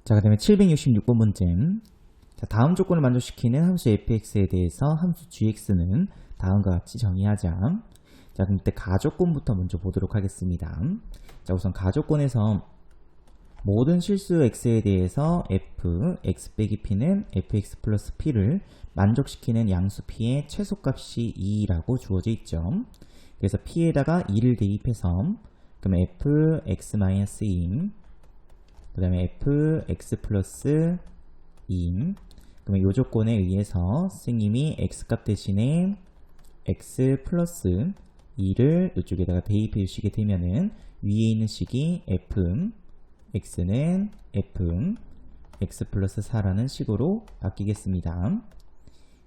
자, 그 다음에 766번 문제. 자, 다음 조건을 만족시키는 함수 fx에 대해서 함수 gx는 다음과 같이 정의하자. 자, 그럼 이때 가조건부터 먼저 보도록 하겠습니다. 자, 우선 가조건에서 모든 실수 x에 대해서 f, x 빼기 p는 fx 플러스 p를 만족시키는 양수 p의 최소값이 2라고 주어져 있죠. 그래서 p에다가 2를 대입해서 그러면 f, x 마이너스 2, 그 다음에 f, x 플러스 2, 그러면 이 조건에 의해서 선생님이 x값 대신에 x 플러스 2를 이쪽에다가 대입해 주시게 되면은 위에 있는 식이 f, x는 f, x 플러스 4라는 식으로 바뀌겠습니다.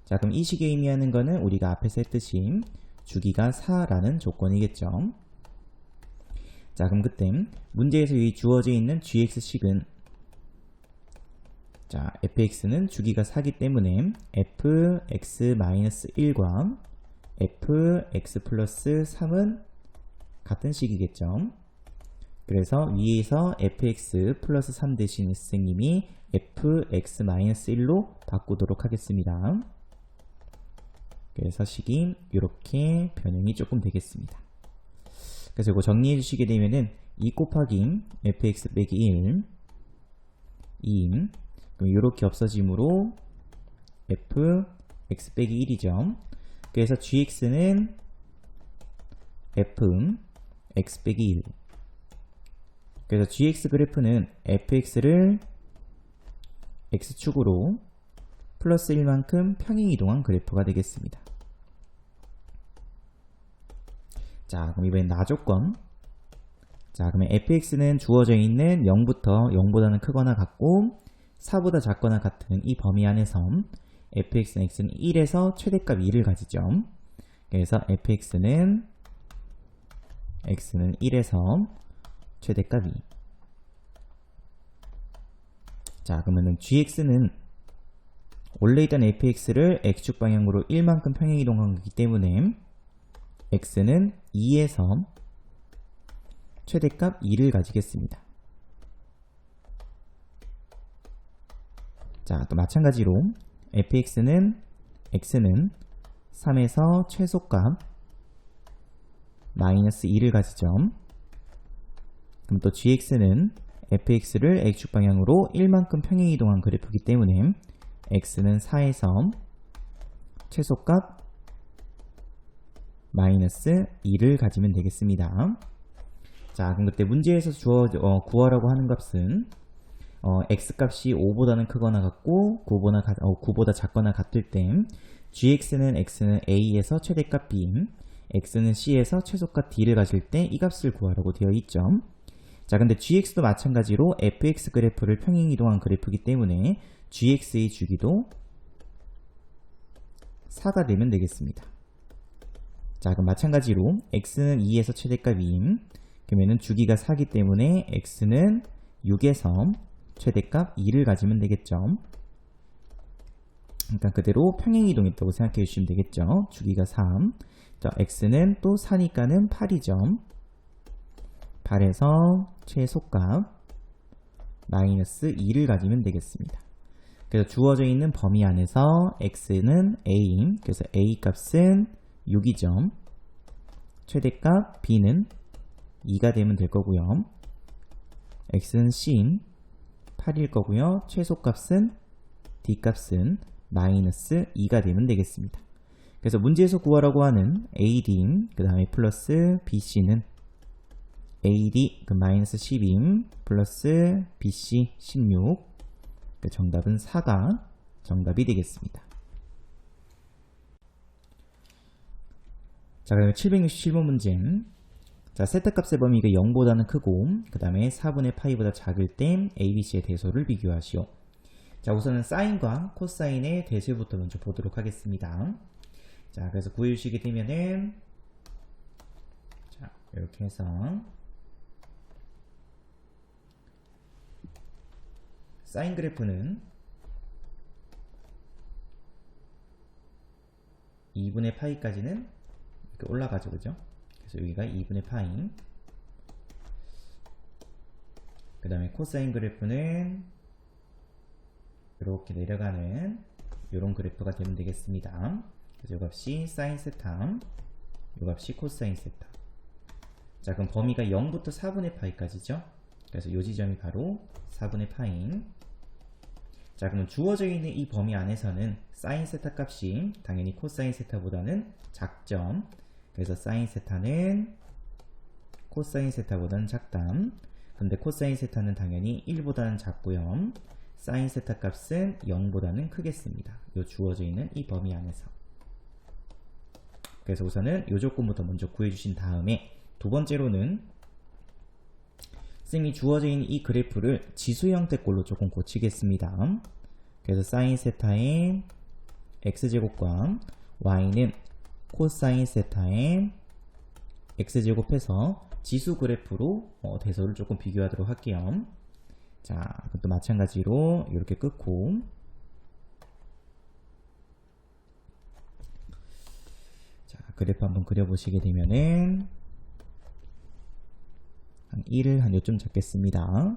자, 그럼 이 식이 의미하는 거는 우리가 앞에서 했듯이 주기가 4라는 조건이겠죠. 자, 그럼 그때 문제에서 이 주어져 있는 gx식은 자, fx는 주기가 4기 때문에 fx-1과 fx 플러스 3은 같은 식이겠죠. 그래서 위에서 fx 플러스 3 대신 선생님이 fx-1로 바꾸도록 하겠습니다. 그래서 식이 이렇게 변형이 조금 되겠습니다. 그래서 이거 정리해 주시게 되면은 2 곱하기 fx 빼기 1 2 그럼 이렇게 없어지므로 f x 빼기 1이죠. 그래서 gx는 f x 빼기 1. 그래서 gx 그래프는 fx를 x축으로 플러스 1만큼 평행이동한 그래프가 되겠습니다. 자, 그럼 이번엔 나조건. 자, 그러면 fx는 주어져 있는 0부터 0보다는 크거나 같고 4보다 작거나 같은 이 범위 안에서 fx는 x는 1에서 최대값 2를 가지죠. 그래서 fx는 x는 1에서 최대값 2. 자, 그러면은 gx는 원래 있던 fx를 x축 방향으로 1만큼 평행이동한 거기 때문에 x는 2에서 최대값 2를 가지겠습니다. 자, 또 마찬가지로 fx는 x는 3에서 최소값 마이너스 2를 가지죠. 그럼 또 gx는 fx를 x축 방향으로 1만큼 평행이동한 그래프이기 때문에 x는 4에서 최소값 마이너스 2를 가지면 되겠습니다. 자, 그럼 그때 문제에서 구하라고 하는 값은 x값이 5보다는 크거나 같고 9보다 작거나 같을 때 gx는 x는 a에서 최대값 b, x는 c에서 최소값 d를 가질 때 이 값을 구하라고 되어 있죠. 자, 근데 gx도 마찬가지로 fx 그래프를 평행이동한 그래프이기 때문에 gx의 주기도 4가 되면 되겠습니다. 자, 그럼 마찬가지로 x는 2에서 최대값 2, 그러면은 주기가 4기 때문에 x는 6에서 최대값 2를 가지면 되겠죠. 그러니까 그대로 평행이동했다고 생각해 주시면 되겠죠. 주기가 3. 자, x는 또 4니까는 8이죠. 8에서 최소값 마이너스 2를 가지면 되겠습니다. 그래서 주어져 있는 범위 안에서 x는 a, 그래서 a 값은 6이죠. 최대값 b는 2가 되면 될 거고요. x는 c 8일 거고요. 최소값은 d값은 마이너스 2가 되면 되겠습니다. 그래서 문제에서 구하라고 하는 AD 그 다음에 플러스 BC는 AD 그 마이너스 12 플러스 BC 16 그 정답은 4가 정답이 되겠습니다. 자, 그러면 767번 문제. 자, 세타값의 범위가 0보다는 크고 그 다음에 4분의 파이보다 작을 때 ABC의 대소를 비교하시오. 자, 우선은 사인과 코사인의 대소부터 먼저 보도록 하겠습니다. 자, 그래서 구해주시게 되면은 자, 이렇게 해서 사인 그래프는 2분의 파이까지는 이렇게 올라가죠, 그죠? 그래서 여기가 2분의 파이. 그 다음에 코사인 그래프는 이렇게 내려가는 이런 그래프가 되면 되겠습니다. 그래서 이 값이 사인 세타, 이 값이 코사인 세타. 자, 그럼 범위가 0부터 4분의 파이까지죠. 그래서 이 지점이 바로 4분의 파인. 자, 그럼 주어져 있는 이 범위 안에서는 사인 세타 값이 당연히 코사인 세타보다는 작죠. 그래서 사인 세타는 코사인 세타보다는 작다. 근데 코사인 세타는 당연히 1보다는 작고요. 사인 세타 값은 0보다는 크겠습니다. 요 주어져 있는 이 범위 안에서. 그래서 우선은 요 조건부터 먼저 구해주신 다음에 두 번째로는 쌤이 주어져 있는 이 그래프를 지수 형태꼴로 조금 고치겠습니다. 그래서 사인 세타의 x제곱과 y는 코사인 세타의 x제곱해서 지수 그래프로 대소를 조금 비교하도록 할게요. 자, 그것도 마찬가지로 이렇게 끊고 자, 그래프 한번 그려보시게 되면은 한 1을 한 요쯤 잡겠습니다.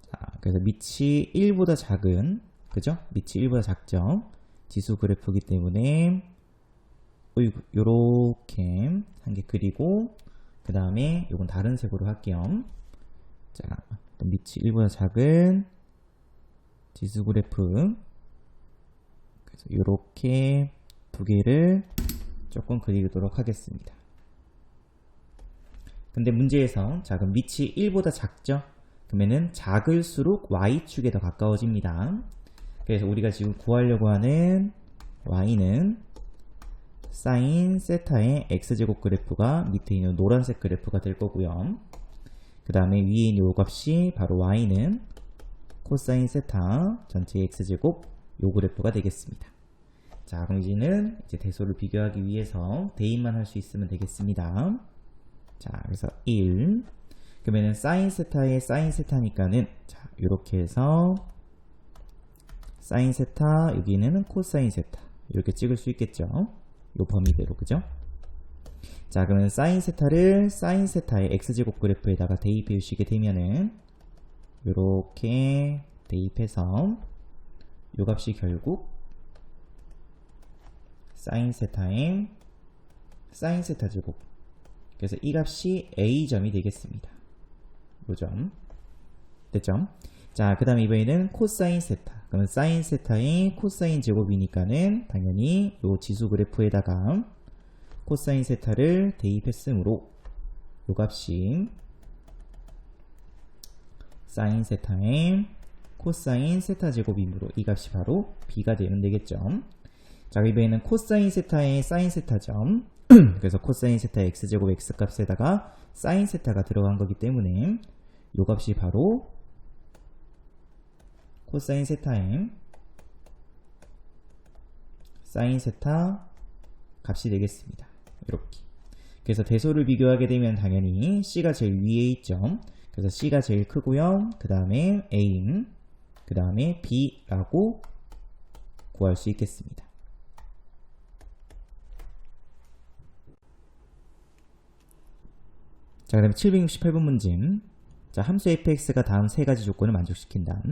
자, 그래서 밑이 1보다 작은, 그죠? 밑이 1보다 작죠? 지수 그래프이기 때문에 요렇게 한 개 그리고 그 다음에 요건 다른 색으로 할게요. 자, 밑이 1보다 작은 지수 그래프, 그래서 요렇게 두 개를 조금 그리도록 하겠습니다. 근데 문제에서 자, 그럼 밑이 1보다 작죠? 그러면은 작을수록 y축에 더 가까워집니다. 그래서 우리가 지금 구하려고 하는 y는 사인 세타의 x제곱 그래프가 밑에 있는 노란색 그래프가 될 거고요. 그 다음에 위에 있는 요 값이 바로 y는 코사인 세타 전체 x제곱 요 그래프가 되겠습니다. 자, 그럼 이제는 대소를 비교하기 위해서 대입만 할 수 있으면 되겠습니다. 자, 그래서 1 그러면은 사인 세타의 사인 세타니까는 자, 요렇게 해서 사인 세타 여기는 코사인 세타 이렇게 찍을 수 있겠죠. 요 범위대로, 그죠? 자, 그러면 사인 세타를 사인 세타의 x제곱 그래프에다가 대입해 주시게 되면은 요렇게 대입해서 요 값이 결국 사인 세타의 사인 세타 제곱, 그래서 이 값이 a점이 되겠습니다. 요 점 됐죠? 자, 그 다음에 이번에는 코사인 세타, 그러면 사인 세타의 코사인 제곱이니까는 당연히 요 지수 그래프에다가 코사인 세타를 대입했으므로 요 값이 사인 세타의 코사인 세타 제곱이므로 이 값이 바로 b가 되면 되겠죠. 자, 이번에는 코사인 세타의 사인 세타점 그래서 코사인 세타 x제곱 x값에다가 사인 세타가 들어간 거기 때문에 요 값이 바로 코사인 세타의 사인 세타 값이 되겠습니다. 이렇게. 그래서 대소를 비교하게 되면 당연히 C가 제일 위에 있죠. 그래서 C가 제일 크고요. 그 다음에 A, 그 다음에 B라고 구할 수 있겠습니다. 자, 그 다음에 768번 문제. 자, 함수 fx가 다음 세 가지 조건을 만족시킨다.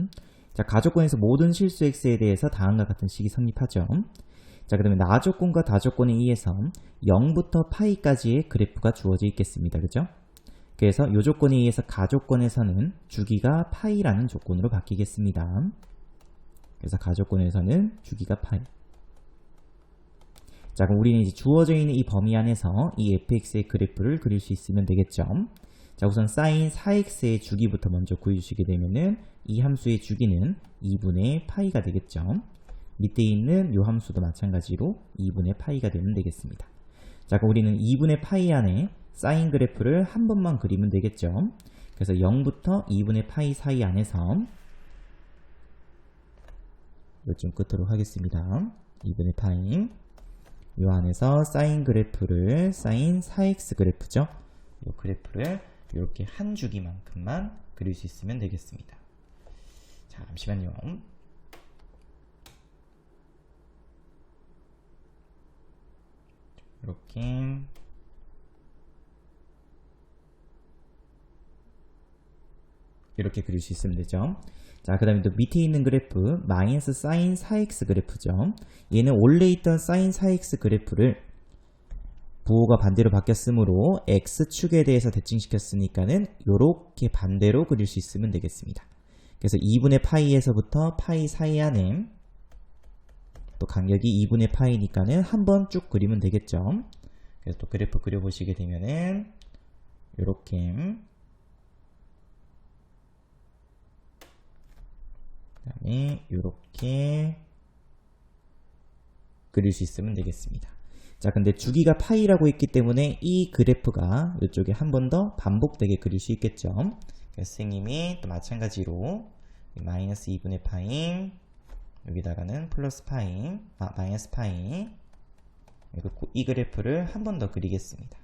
자, 가조건에서 모든 실수 x에 대해서 다음과 같은 식이 성립하죠. 자, 그 다음에 나조건과 다조건에 의해서 0부터 파이까지의 그래프가 주어져 있겠습니다. 그죠? 그래서 이 조건에 의해서 가조건에서는 주기가 파이라는 조건으로 바뀌겠습니다. 그래서 가조건에서는 주기가 파이. 자, 그럼 우리는 이제 주어져 있는 이 범위 안에서 이 fx의 그래프를 그릴 수 있으면 되겠죠. 자, 우선 사인 4x의 주기부터 먼저 구해주시게 되면은 이 함수의 주기는 2분의 파이가 되겠죠. 밑에 있는 이 함수도 마찬가지로 2분의 파이가 되면 되겠습니다. 자, 그럼 우리는 2분의 파이 안에 사인 그래프를 한 번만 그리면 되겠죠. 그래서 0부터 2분의 파이 사이 안에서 요쯤 끝으로 하겠습니다. 2분의 파이 이 안에서 사인 그래프를 사인 4x 그래프죠. 이 그래프를 이렇게 한 주기만큼만 그릴 수 있으면 되겠습니다. 자, 잠시만요. 이렇게 그릴 수 있으면 되죠. 자, 그 다음에 또 밑에 있는 그래프 마이너스 사인 4x 그래프죠. 얘는 원래 있던 사인 4x 그래프를 부호가 반대로 바뀌었으므로 x축에 대해서 대칭시켰으니까는 요렇게 반대로 그릴 수 있으면 되겠습니다. 그래서 2분의 파이에서부터 파이 사이 안에 또 간격이 2분의 파이니까는 한번 쭉 그리면 되겠죠. 그래서 또 그래프 그려보시게 되면은 요렇게 그다음에 요렇게 그릴 수 있으면 되겠습니다. 자, 근데 주기가 파이라고 했기 때문에 이 그래프가 이쪽에 한 번 더 반복되게 그릴 수 있겠죠. 그래서 선생님이 또 마찬가지로 마이너스 2분의 파이 여기다가는 플러스 파이 마이너스 파이 이 그래프를 한 번 더 그리겠습니다.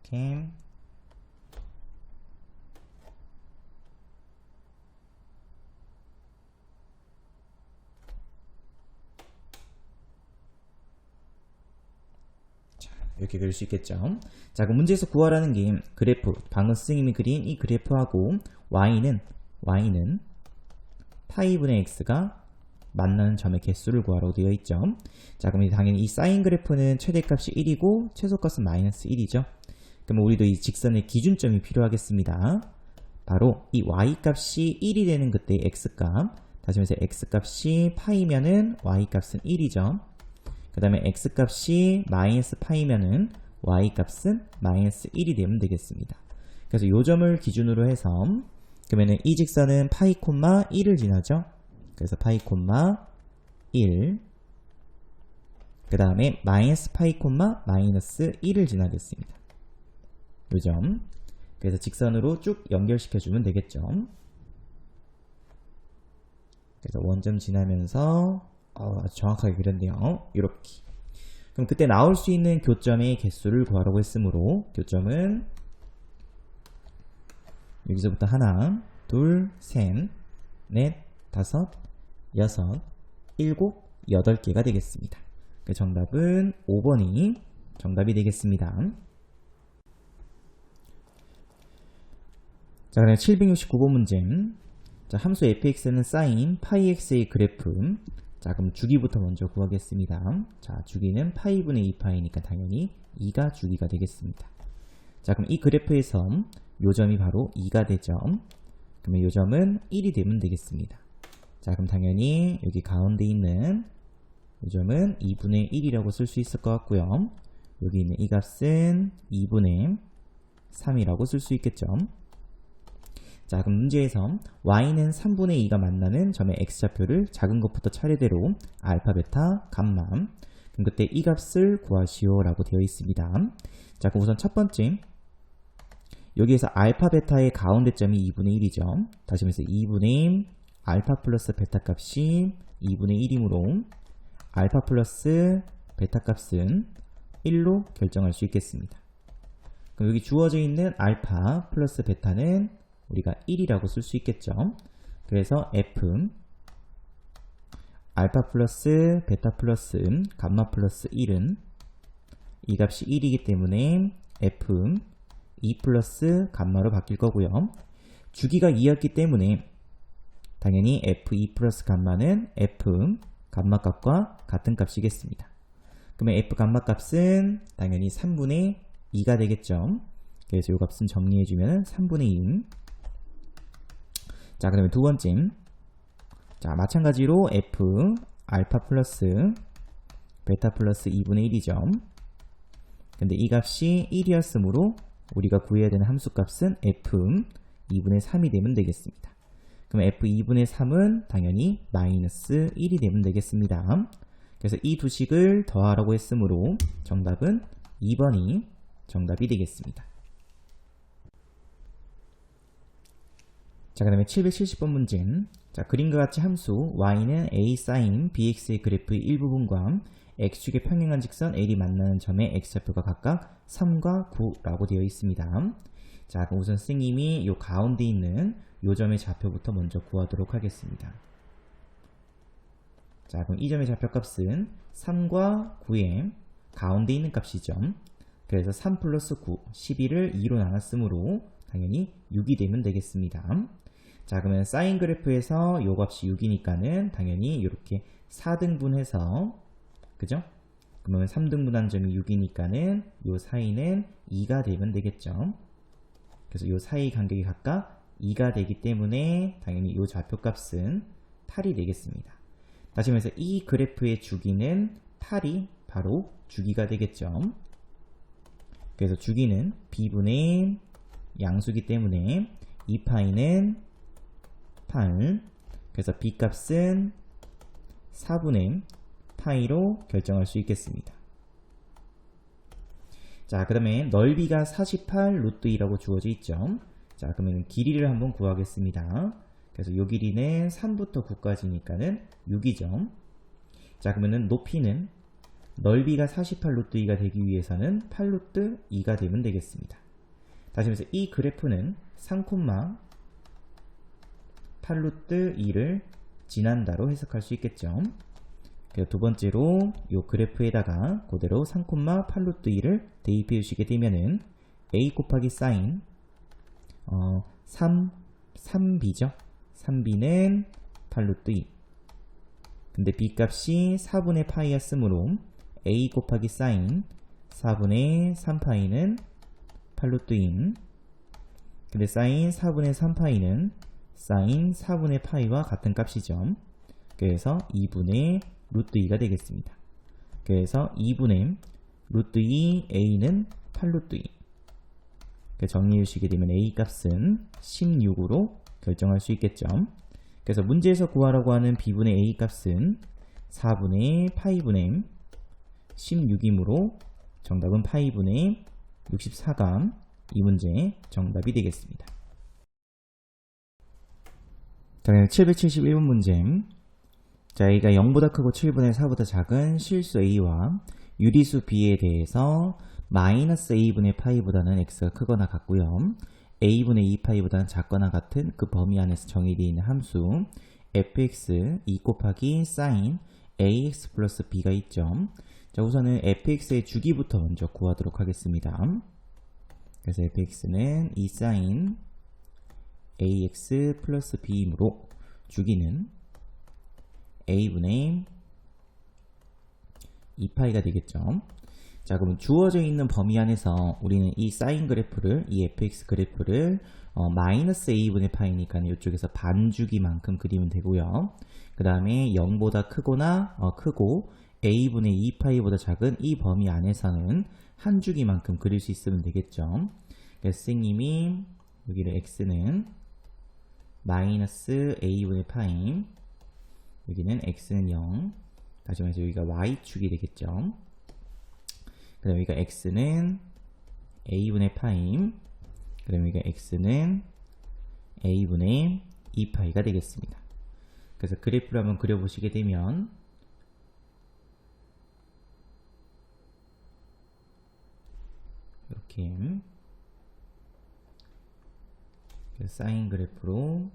이렇게 이렇게 그릴 수 있겠죠. 자, 그럼 문제에서 구하라는 게 그래프, 방금 선생님이 그린 이 그래프하고 y는 파이분의 x가 만나는 점의 개수를 구하라고 되어 있죠. 자, 그럼 당연히 이 사인 그래프는 최대값이 1이고 최소값은 마이너스 1이죠. 그럼 우리도 이 직선의 기준점이 필요하겠습니다. 바로 이 y값이 1이 되는 그때의 x값, 다시 말해서 x값이 파이면은 y값은 1이죠. 그 다음에 x값이 마이너스 파이면은 y값은 마이너스 1이 되면 되겠습니다. 그래서 이 점을 기준으로 해서 그러면은 이 직선은 파이 콤마 1을 지나죠. 그래서 파이 콤마 1, 그 다음에 마이너스 파이 콤마 마이너스 1을 지나겠습니다. 이 점. 그래서 직선으로 쭉 연결시켜주면 되겠죠. 그래서 원점 지나면서 아주 정확하게 그렸네요. 이렇게. 그럼 그때 나올 수 있는 교점의 개수를 구하라고 했으므로 교점은 여기서부터 하나, 둘, 셋, 넷, 다섯, 여섯, 일곱, 8개가 되겠습니다. 그 정답은 5번이 정답이 되겠습니다. 자, 그럼 769번 문제. 자, 함수 fx는 sin 파이 x의 그래프. 자, 그럼 주기부터 먼저 구하겠습니다. 자, 주기는 파이분의 2파이니까 당연히 2가 주기가 되겠습니다. 자, 그럼 이 그래프에서 요 점이 바로 2가 되죠. 그러면 요 점은 1이 되면 되겠습니다. 자, 그럼 당연히 여기 가운데 있는 요 점은 2분의 1이라고 쓸 수 있을 것 같고요. 여기 있는 이 값은 2분의 3이라고 쓸 수 있겠죠. 자, 그럼 문제에서 y는 3분의 2가 만나는 점의 x좌표를 작은 것부터 차례대로 알파, 베타, 감마. 그럼 그때 이 값을 구하시오 라고 되어 있습니다. 자, 그럼 우선 첫 번째 여기에서 알파, 베타의 가운데 점이 2분의 1이죠. 다시 말해서 2분의 알파 플러스 베타 값이 2분의 1이므로 알파 플러스 베타 값은 1로 결정할 수 있겠습니다. 그럼 여기 주어져 있는 알파 플러스 베타는 우리가 1이라고 쓸 수 있겠죠. 그래서 f 알파 플러스 베타 플러스 감마 플러스 1은 이 값이 1이기 때문에 f 2 플러스 감마로 바뀔 거고요. 주기가 2였기 때문에 당연히 f2 플러스 감마는 f 감마 값과 같은 값이겠습니다. 그러면 f 감마 값은 당연히 3분의 2가 되겠죠. 그래서 이 값은 정리해주면 3분의 2. 자, 그러면 두 번째. 자, 마찬가지로 f 알파 플러스 베타 플러스 2분의 1이죠. 근데 이 값이 1이었으므로 우리가 구해야 되는 함수 값은 f 2분의 3이 되면 되겠습니다. 그럼 f 2분의 3은 당연히 마이너스 1이 되면 되겠습니다. 그래서 이 두 식을 더하라고 했으므로 정답은 2번이 정답이 되겠습니다. 자, 그 다음에 770번 문제. 자, 그림과 같이 함수 y는 a sin bx의 그래프의 일부분과 x축의 평행한 직선 l이 만나는 점의 x좌표가 각각 3과 9라고 되어 있습니다. 자, 그럼 우선 선생님이 이 가운데 있는 이 점의 좌표부터 먼저 구하도록 하겠습니다. 자, 그럼 이 점의 좌표값은 3과 9의 가운데 있는 값이죠. 그래서 3 플러스 9, 12를 2로 나눴으므로 당연히 6이 되면 되겠습니다. 자, 그러면 사인 그래프에서 요 값이 6이니까는 당연히 이렇게 4등분해서, 그죠? 그러면 3등분한 점이 6이니까는 요 사이는 2가 되면 되겠죠. 그래서 요 사이 간격이 각각 2가 되기 때문에 당연히 요 좌표값은 8이 되겠습니다. 다시 말해서 이 그래프의 주기는 8이 바로 주기가 되겠죠. 그래서 주기는 b분의 양수기 때문에 2파이는 8, 그래서 b값은 4분의 파이로 결정할 수 있겠습니다. 자, 그 다음에 넓이가 48 루트 2라고 주어져 있죠. 자, 그러면 길이를 한번 구하겠습니다. 그래서 요 길이는 3부터 9까지니까는 6이죠. 자, 그러면은 높이는 넓이가 48 루트 2가 되기 위해서는 8 루트 2가 되면 되겠습니다. 다시 말해서 이 그래프는 3,8 루트 2를 지난다로 해석할 수 있겠죠. 그리고 두 번째로 이 그래프에다가 그대로 3,8 루트 2를 대입해 주시게 되면은 a 곱하기 사인 3b죠. 3b는 8 루트 2. 근데 b 값이 4분의 파이였으므로 a 곱하기 사인 4분의 3파이는 8 루트 2. 근데 사인 4분의 3파이는 사인 4분의 파이와 같은 값이죠. 그래서 2분의 루트 2가 되겠습니다. 그래서 2분의 루트 2 a는 8 루트 2. 정리해 주시게 되면 a 값은 16으로 결정할 수 있겠죠. 그래서 문제에서 구하라고 하는 b분의 a 값은 4분의 파이분의 16이므로 정답은 파이분의 64가 이 문제의 정답이 되겠습니다. 자, 771번 문제. 자, A가 0보다 크고 7분의 4보다 작은 실수 A와 유리수 B에 대해서 마이너스 A분의 파이보다는 X가 크거나 같고요. A분의 2파이보다는 작거나 같은 그 범위 안에서 정의되어 있는 함수 fx 2 곱하기 sin ax 플러스 b가 있죠. 자, 우선은 fx의 주기부터 먼저 구하도록 하겠습니다. 그래서 fx는 2 sin ax 플러스 b이므로 주기는 a분의 2파이가 되겠죠. 자, 그럼 주어져 있는 범위 안에서 우리는 이 사인 그래프를, 이 fx 그래프를 마이너스 a분의 파이니까 이쪽에서 반주기만큼 그리면 되고요. 그 다음에 0보다 크거나 크고 a분의 2파이보다 작은 이 범위 안에서는 한 주기만큼 그릴 수 있으면 되겠죠. 그래서 선생님이 여기를 x는 마이너스 a분의 파이, 여기는 x는 0, 다시 말해서 여기가 y축이 되겠죠. 그 다음에 여기가 x는 a분의 파임, 그 다음에 여기가 x는 a분의 2파이가 되겠습니다. 그래서 그래프를 한번 그려보시게 되면 이렇게 사인 그래프로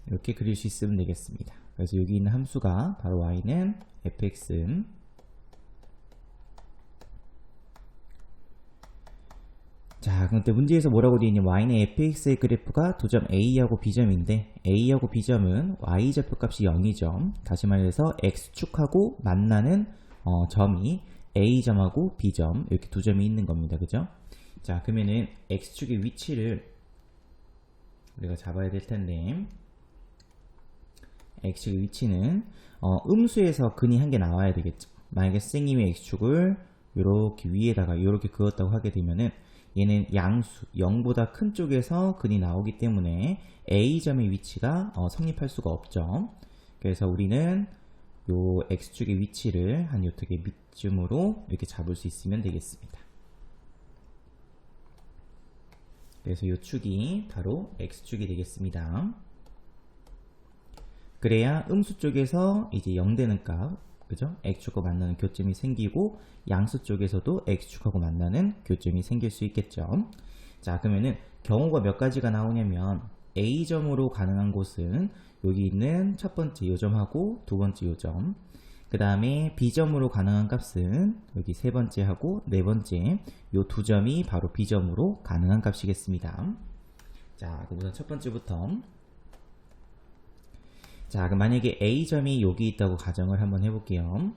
이렇게 그릴 수 있으면 되겠습니다. 그래서 여기 있는 함수가 바로 y는 fx, 자, 그런데 문제에서 뭐라고 되어 있냐, y는 fx의 그래프가 두 점 a하고 b점인데 a하고 b점은 y 좌표값이 0이죠. 다시 말해서 x축하고 만나는 점이 a점하고 b점, 이렇게 두 점이 있는 겁니다. 그죠? 자, 그러면은 x축의 위치를 우리가 잡아야 될 텐데, x축의 위치는 음수에서 근이 한 개 나와야 되겠죠. 만약에 선생님이 x축을 이렇게 위에다가 이렇게 그었다고 하게 되면은 얘는 양수 0보다 큰 쪽에서 근이 나오기 때문에 a점의 위치가 성립할 수가 없죠. 그래서 우리는 요 x축의 위치를 한 요쪽에 밑쯤으로 이렇게 잡을 수 있으면 되겠습니다. 그래서 요 축이 바로 x축이 되겠습니다. 그래야 음수 쪽에서 이제 0 되는 값, 그죠? x축하고 만나는 교점이 생기고 양수 쪽에서도 x축하고 만나는 교점이 생길 수 있겠죠. 자, 그러면은 경우가 몇 가지가 나오냐면 A점으로 가능한 곳은 여기 있는 첫 번째 요점하고 두 번째 요점, 그 다음에 B점으로 가능한 값은 여기 세 번째하고 네 번째 요 두 점이 바로 B점으로 가능한 값이겠습니다. 자, 그럼 우선 첫 번째부터, 자, 그럼 만약에 A점이 여기 있다고 가정을 한번 해볼게요.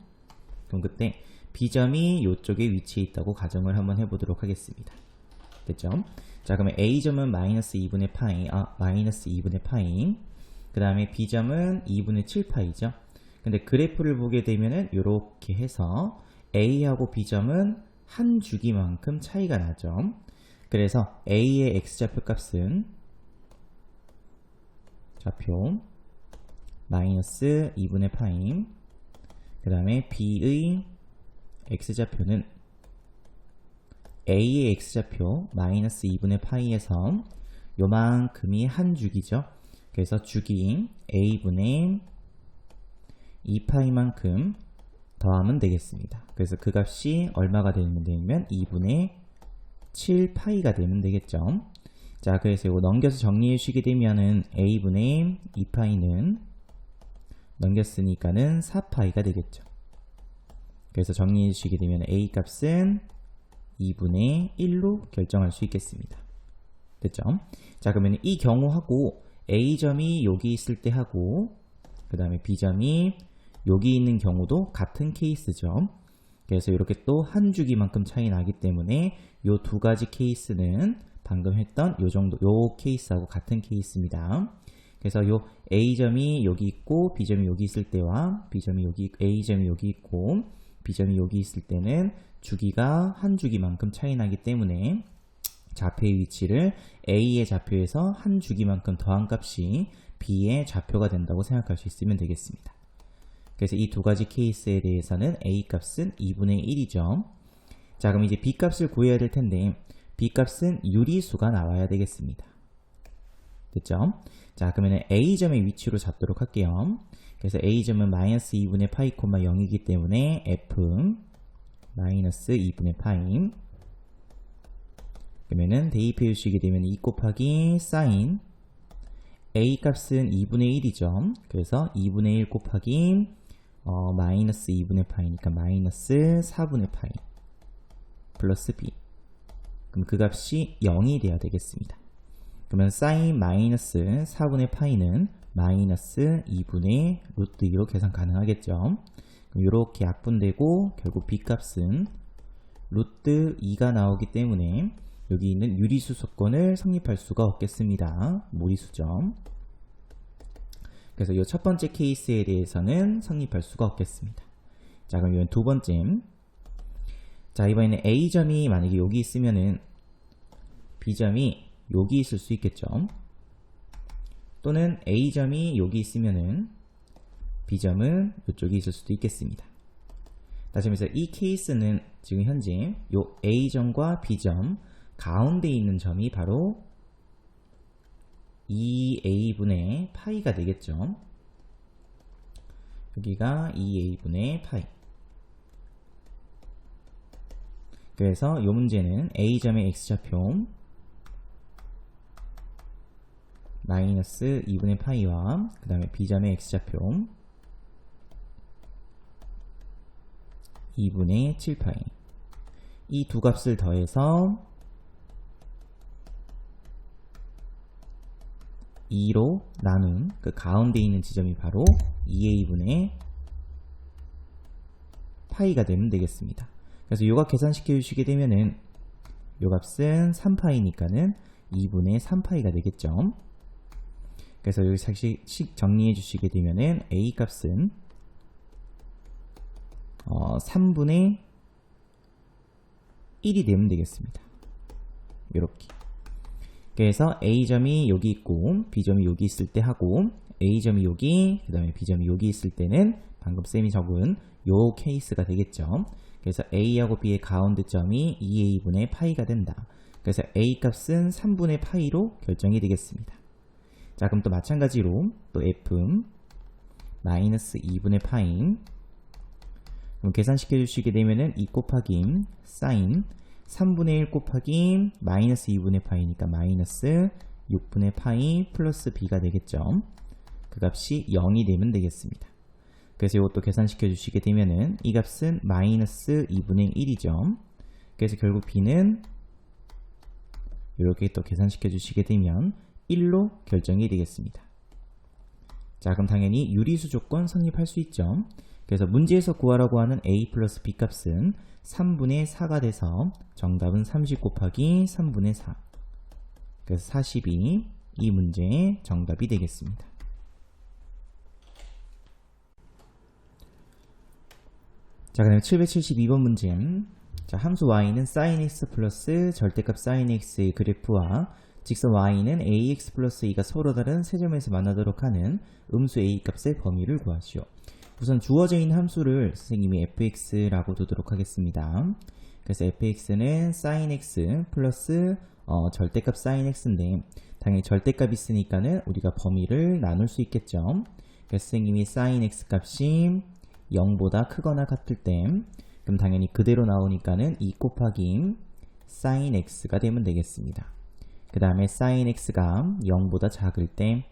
그럼 그때 B점이 이쪽에 위치해 있다고 가정을 한번 해보도록 하겠습니다. 됐죠? 자, 그러면 A점은 마이너스 2분의 파이, 마이너스 2분의 파이, 그 다음에 B점은 2분의 7파이죠. 근데 그래프를 보게 되면은 이렇게 해서 A하고 B점은 한 주기만큼 차이가 나죠. 그래서 A의 X좌표 값은 좌표 마이너스 2분의 파이, 그 다음에 B의 X좌표는 A의 X좌표 마이너스 2분의 파이에서 요만큼이 한 주기죠. 그래서 주기 A분의 2파이만큼 더하면 되겠습니다. 그래서 그 값이 얼마가 되면 2분의 7파이가 되면 되겠죠. 자, 그래서 이거 넘겨서 정리해 주시게 되면은 A분의 2파이는 넘겼으니까는 4파이가 되겠죠. 그래서 정리해 주시게 되면 A 값은 2분의 1로 결정할 수 있겠습니다. 됐죠? 자, 그러면 이 경우하고 A점이 여기 있을 때 하고 그 다음에 B점이 여기 있는 경우도 같은 케이스죠. 그래서 이렇게 또 한 주기만큼 차이 나기 때문에 이 두 가지 케이스는 방금 했던 요 정도, 요 케이스하고 같은 케이스입니다. 그래서 요 A점이 여기 있고 B점이 여기 있을 때와 A점이 여기 있고 B점이 여기 있을 때는 주기가 한 주기만큼 차이 나기 때문에 좌표의 위치를 A의 좌표에서 한 주기만큼 더한 값이 B의 좌표가 된다고 생각할 수 있으면 되겠습니다. 그래서 이 두 가지 케이스에 대해서는 A 값은 2분의 1이죠. 자, 그럼 이제 B 값을 구해야 될 텐데 B 값은 유리수가 나와야 되겠습니다. 됐죠? 자, 그러면 A점의 위치로 잡도록 할게요. 그래서 A점은 마이너스 2분의 파이, 0이기 때문에 F 마이너스 2분의 파이, 그러면은 대입해 주시게 되면 2 곱하기 사인 A 값은 2분의 1이죠. 그래서 2분의 1 곱하기 마이너스 2분의 파이니까 마이너스 4분의 파이 플러스 B, 그럼 그 값이 0이 돼야 되겠습니다. 그러면 사인 마이너스 4분의 파이는 마이너스 2분의 루트 2로 계산 가능하겠죠. 그럼 이렇게 약분되고 결국 B 값은 루트 2가 나오기 때문에 여기 있는 유리수 조건을 성립할 수가 없겠습니다. 무리수죠. 그래서 이 첫 번째 케이스에 대해서는 성립할 수가 없겠습니다. 자, 그럼 이번 두 번째. 자, 이번에는 A점이 만약에 여기 있으면은 B점이 여기 있을 수 있겠죠. 또는 A점이 여기 있으면은 B점은 이쪽에 있을 수도 있겠습니다. 다시 말해서 이 케이스는 지금 현재 요 A점과 B점 가운데 있는 점이 바로 2A분의 파이가 되겠죠. 여기가 2A분의 파이. 그래서 이 문제는 A점의 X좌표 마이너스 2분의 파이와 그 다음에 B점의 X좌표 2분의 7파이, 이 두 값을 더해서 2로 나눈 그 가운데 있는 지점이 바로 2A분의 파이가 되면 되겠습니다. 그래서 요각 계산시켜 주시게 되면은 요 값은 3파이니까는 2분의 3파이가 되겠죠. 그래서 여기 살씩 정리해 주시게 되면은 A 값은 3분의 1이 되면 되겠습니다. 이렇게. 그래서 A점이 여기 있고 B점이 여기 있을 때 하고 A점이 여기, 그 다음에 B점이 여기 있을 때는 방금 쌤이 적은 요 케이스가 되겠죠. 그래서 A하고 B의 가운데 점이 2A분의 파이가 된다. 그래서 A 값은 3분의 파이로 결정이 되겠습니다. 자, 그럼 또 마찬가지로 또 F 마이너스 2분의 파이 그럼 계산시켜 주시게 되면은 2 곱하기 사인 3분의 1 곱하기 마이너스 2분의 파이니까 마이너스 6분의 파이 플러스 b가 되겠죠. 그 값이 0이 되면 되겠습니다. 그래서 이것도 계산시켜 주시게 되면은 이 값은 마이너스 2분의 1이죠. 그래서 결국 b는 이렇게 또 계산시켜 주시게 되면 1로 결정이 되겠습니다. 자, 그럼 당연히 유리수 조건 성립할 수 있죠. 그래서 문제에서 구하라고 하는 a 플러스 b 값은 3분의 4가 돼서 정답은 30 곱하기 3분의 4. 그래서 40이 이 문제의 정답이 되겠습니다. 자, 그다음에 772번 문제. 자, 함수 y는 sin x 플러스 절대값 sin x의 그래프와 직선 y는 ax 플러스 2가 서로 다른 세 점에서 만나도록 하는 음수 a 값의 범위를 구하시오. 우선 주어져 있는 함수를 선생님이 fx라고 두도록 하겠습니다. 그래서 fx는 sin x 플러스 절대값 sin x인데 당연히 절대값 있으니까는 우리가 범위를 나눌 수 있겠죠. 그래서 선생님이 sin x 값이 0보다 크거나 같을 때 그럼 당연히 그대로 나오니까는 2 곱하기 sin x가 되면 되겠습니다. 그 다음에 sin x가 0보다 작을 때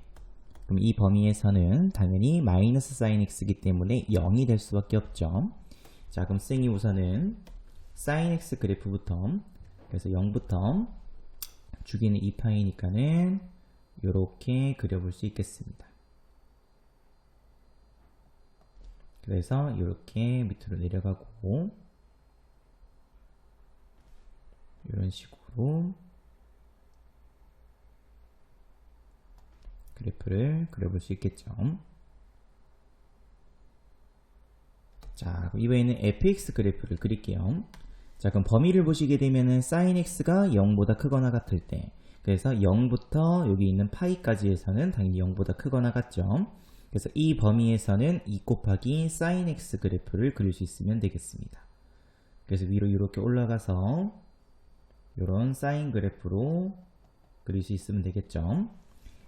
그럼 이 범위에서는 당연히 마이너스 sin x이기 때문에 0이 될 수밖에 없죠. 자, 그럼 선생님 우선은 sin x 그래프부터 그래서 0부터 주기는 2파이니까는 이렇게 그려볼 수 있겠습니다. 그래서 이렇게 밑으로 내려가고 이런 식으로 그래프를 그려볼 수 있겠죠. 자, 이번에는 fx 그래프를 그릴게요. 자, 그럼 범위를 보시게 되면은 sin x가 0보다 크거나 같을 때 그래서 0부터 여기 있는 파이까지 해서는 당연히 0보다 크거나 같죠. 그래서 이 범위에서는 2 곱하기 sin x 그래프를 그릴 수 있으면 되겠습니다. 그래서 위로 이렇게 올라가서 이런 sin 그래프로 그릴 수 있으면 되겠죠.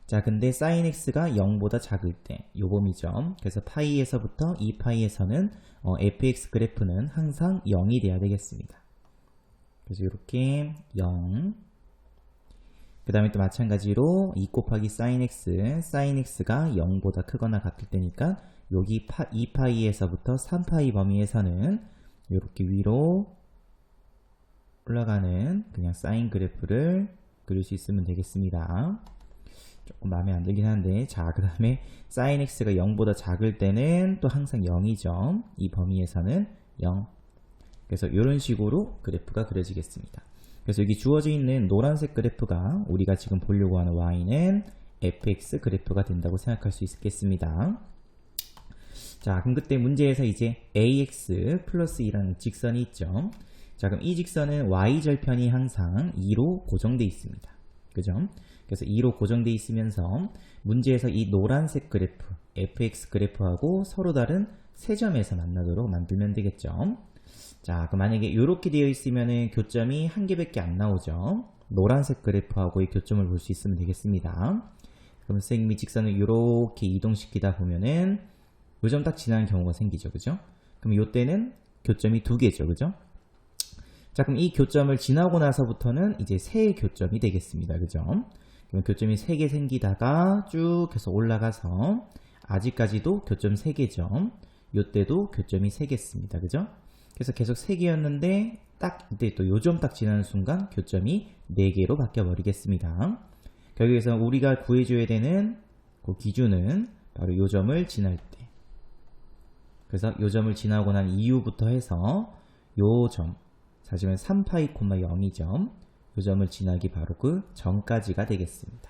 자, 근데 sin x가 0보다 작을 때 요 범위죠. 그래서 파이에서부터 2파이에서는 fx 그래프는 항상 0이 돼야 되겠습니다. 그래서 이렇게 0. 그 다음에 또 마찬가지로 2 곱하기 sin x가 0보다 크거나 같을 때니까 여기 2파이에서부터 3파이 범위에서는 이렇게 위로 올라가는 그냥 sin 그래프를 그릴 수 있으면 되겠습니다. 조금 마음에 안 들긴 한데, 자, 그 다음에 sin x가 0보다 작을 때는 또 항상 0이죠. 이 범위에서는 0. 그래서 이런 식으로 그래프가 그려지겠습니다. 그래서 여기 주어져 있는 노란색 그래프가 우리가 지금 보려고 하는 y는 fx 그래프가 된다고 생각할 수 있겠습니다. 자, 그럼 그때 문제에서 이제 ax 플러스 2라는 직선이 있죠. 자, 그럼 이 직선은 y절편이 항상 2로 고정되어 있습니다. 그죠? 그래서 2로 고정되어 있으면서 문제에서 이 노란색 그래프, fx 그래프하고 서로 다른 세 점에서 만나도록 만들면 되겠죠. 자, 그럼 만약에 이렇게 되어 있으면은 교점이 한 개밖에 안 나오죠. 노란색 그래프하고의 교점을 볼 수 있으면 되겠습니다. 그럼 선생님이 직선을 이렇게 이동시키다 보면은 요 점 딱 지나는 경우가 생기죠. 그죠? 그럼 요때는 교점이 두 개죠. 그죠? 자, 그럼 이 교점을 지나고 나서부터는 이제 세 교점이 되겠습니다. 그죠? 그럼 교점이 3개 생기다가 쭉 해서 올라가서 아직까지도 교점 3개죠. 요때도 교점이 3개입니다. 그죠? 그래서 계속 3개였는데 딱 이때 또 요점 딱 지나는 순간 교점이 4개로 바뀌어 버리겠습니다. 여기에서 우리가 구해줘야 되는 그 기준은 바로 요점을 지날 때. 그래서 요점을 지나고 난 이후부터 해서 요점, 사실은 3파이, 0이죠. 요점을 지나기 바로 그 전까지가 되겠습니다.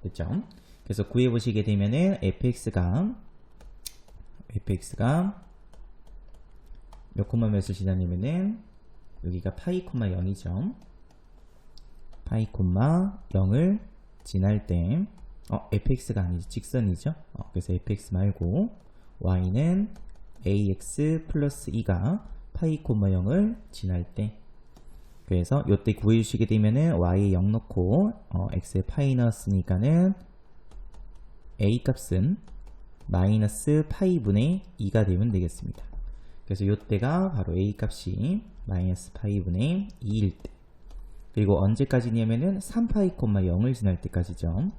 됐죠? 그래서 구해보시게 되면은 fx가 몇 콤마 몇을 지나냐면은 여기가 파이, 0이죠. 파이, 0을 지날 때 fx가 아니지 직선이죠. 그래서 fx 말고 y는 ax 플러스 2가 파이, 0을 지날 때 그래서 요때 구해주시게 되면은 y에 0 넣고 x에 파이 넣었으니까는 a 값은 마이너스 파이분의 2가 되면 되겠습니다. 그래서 이때가 바로 a 값이 마이너스 파이분의 2일 때, 그리고 언제까지냐면은 3파이, 0을 지날 때까지죠.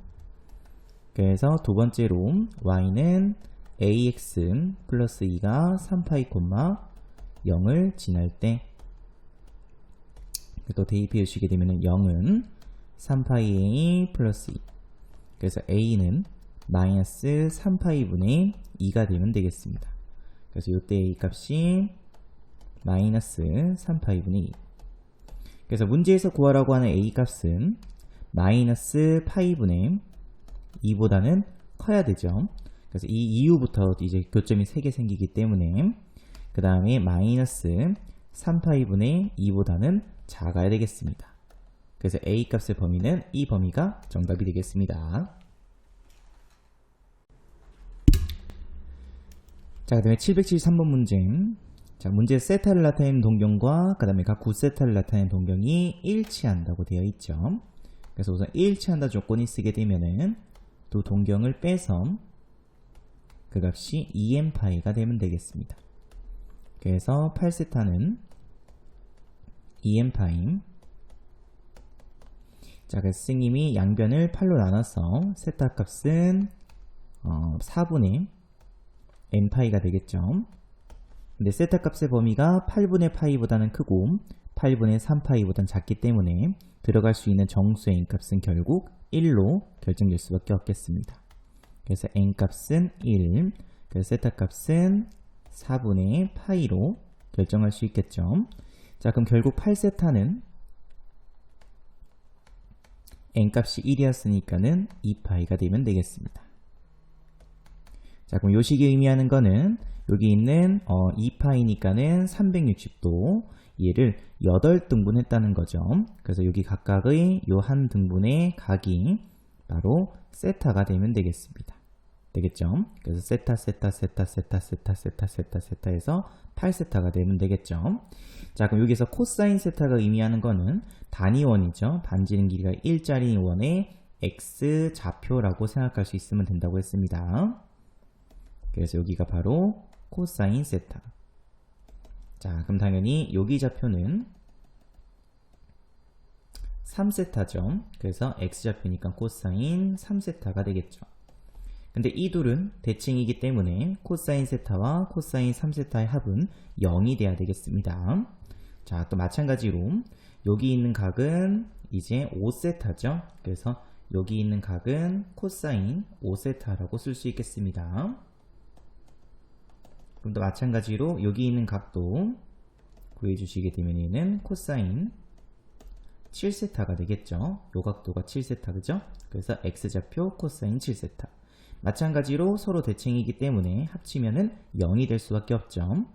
그래서 두 번째로 y는 ax 플러스 2가 3파이, 0을 지날 때, 또 대입해 주시게 되면은 0은 3파이 a 플러스 2, 그래서 a는 마이너스 3파이분의 2가 되면 되겠습니다. 그래서 이때 a 값이 마이너스 3파이분의 2. 그래서 문제에서 구하라고 하는 a 값은 마이너스 파이분의 2보다는 커야 되죠. 그래서 이 이후부터 이제 교점이 3개 생기기 때문에 그 다음에 마이너스 3파이분의 2보다는 작아야 되겠습니다. 그래서 a 값의 범위는 이 범위가 정답이 되겠습니다. 자, 그 다음에 773번 문제. 자, 문제 세타를 나타내는 동경과 그 다음에 각 9세타를 나타내는 동경이 일치한다고 되어 있죠. 그래서 우선 일치한다 조건이 쓰게 되면은 두 동경을 빼서 그 값이 2n파이가 되면 되겠습니다. 그래서 8세타는 2n파이. 자, 그래서 선생님이 양변을 8로 나눠서 세타 값은 4분의 n파이가 되겠죠. 근데 세타 값의 범위가 8분의 파이보다는 크고 8분의 3파이보다는 작기 때문에 들어갈 수 있는 정수 n 값은 결국 1로 결정될 수밖에 없겠습니다. 그래서 n 값은 1, 그래서 세타 값은 4분의 파이로 결정할 수 있겠죠. 자, 그럼 결국 8세타는 n 값이 1이었으니까는 2파이가 되면 되겠습니다. 자, 그럼 요 식이 의미하는 거는 여기 있는 2파이니까는 360도 얘를 8등분 했다는 거죠. 그래서 여기 각각의 요 한 등분의 각이 바로 세타가 되면 되겠습니다. 되겠죠? 그래서 세타, 세타, 세타, 세타, 세타, 세타, 세타, 세타에서 8세타가 되면 되겠죠. 자, 그럼 여기서 코사인 세타가 의미하는 거는 단위원이죠. 반지름 길이가 1짜리 원의 x 좌표라고 생각할 수 있으면 된다고 했습니다. 그래서 여기가 바로 코사인 세타. 자, 그럼 당연히 여기 좌표는 3세타죠. 그래서 x좌표니까 코사인 3세타가 되겠죠. 근데 이 둘은 대칭이기 때문에 코사인 세타와 코사인 3세타의 합은 0이 돼야 되겠습니다. 자, 또 마찬가지로 여기 있는 각은 이제 5세타죠. 그래서 여기 있는 각은 코사인 5세타라고 쓸 수 있겠습니다. 그럼 또 마찬가지로 여기 있는 각도 구해주시게 되면 얘는 코사인 7세타가 되겠죠. 요 각도가 7세타, 그죠? 그래서 x좌표 코사인 7세타. 마찬가지로 서로 대칭이기 때문에 합치면은 0이 될 수밖에 없죠.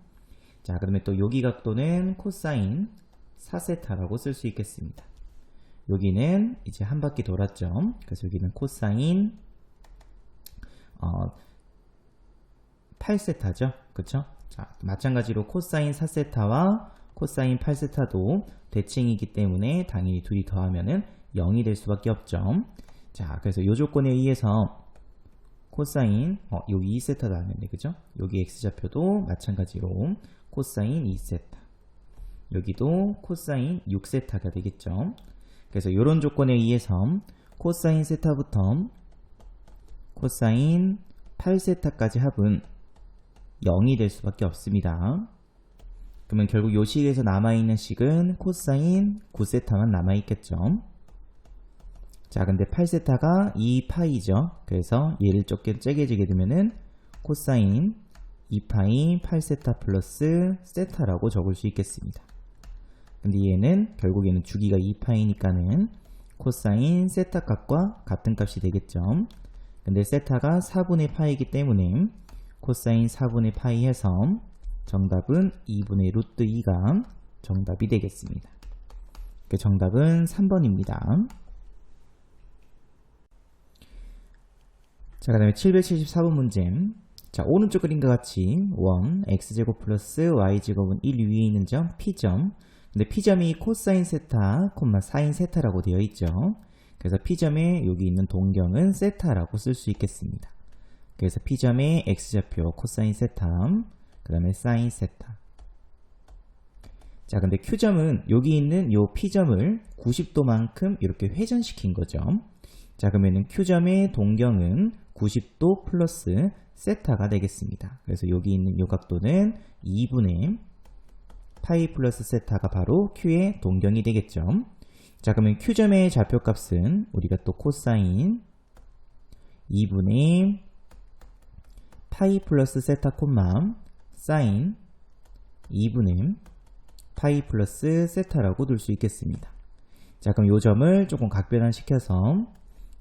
자, 그러면 또 여기 각도는 코사인 4세타라고 쓸 수 있겠습니다. 여기는 이제 한 바퀴 돌았죠. 그래서 여기는 코사인 8세타죠. 그쵸? 자, 마찬가지로 코사인 4세타와 코사인 8세타도 대칭이기 때문에 당연히 둘이 더하면은 0이 될 수밖에 없죠. 자, 그래서 이 조건에 의해서 코사인 여기 2세타 나왔는데, 그죠? 여기 x좌표도 마찬가지로 코사인 2세타, 여기도 코사인 6세타가 되겠죠. 그래서 이런 조건에 의해서 코사인 세타부터 코사인 8세타까지 합은 0이 될 수밖에 없습니다. 그러면 결국 요 식에서 남아있는 식은 코사인 9세타만 남아있겠죠. 자, 근데 8세타가 2파이죠. 그래서 얘를 째게 지게 되면은 코사인 2파이 8세타 플러스 세타라고 적을 수 있겠습니다. 근데 얘는 결국에는 주기가 2파이니까는 코사인 세타 값과 같은 값이 되겠죠. 근데 세타가 4분의 파이이기 때문에 코사인 4분의 파이 해서 정답은 2분의 루트 2가 정답이 되겠습니다. 그 정답은 3번입니다. 자, 그 다음에 774번 문제. 자, 오른쪽 그림과 같이 원 x제곱 플러스 y제곱은 1 위에 있는 점 P점. 근데 P점이 코사인 세타, 사인 세타라고 되어 있죠. 그래서 P점에 여기 있는 동경은 세타라고 쓸 수 있겠습니다. 그래서 P점의 x좌표 코사인 세타, 그 다음에 사인 세타, 자, 근데 Q점은 여기 있는 요 P점을 90도만큼 이렇게 회전시킨 거죠. 자, 그러면은 Q점의 동경은 90도 플러스 세타가 되겠습니다. 그래서 여기 있는 요 각도는 2분의 파이 플러스 세타가 바로 Q의 동경이 되겠죠. 자, 그러면 Q점의 좌표값은 우리가 또 코사인 2분의 파이 플러스 세타 콤마 사인 2분의 파이 플러스 세타라고 둘 수 있겠습니다. 자, 그럼 요 점을 조금 각변환시켜서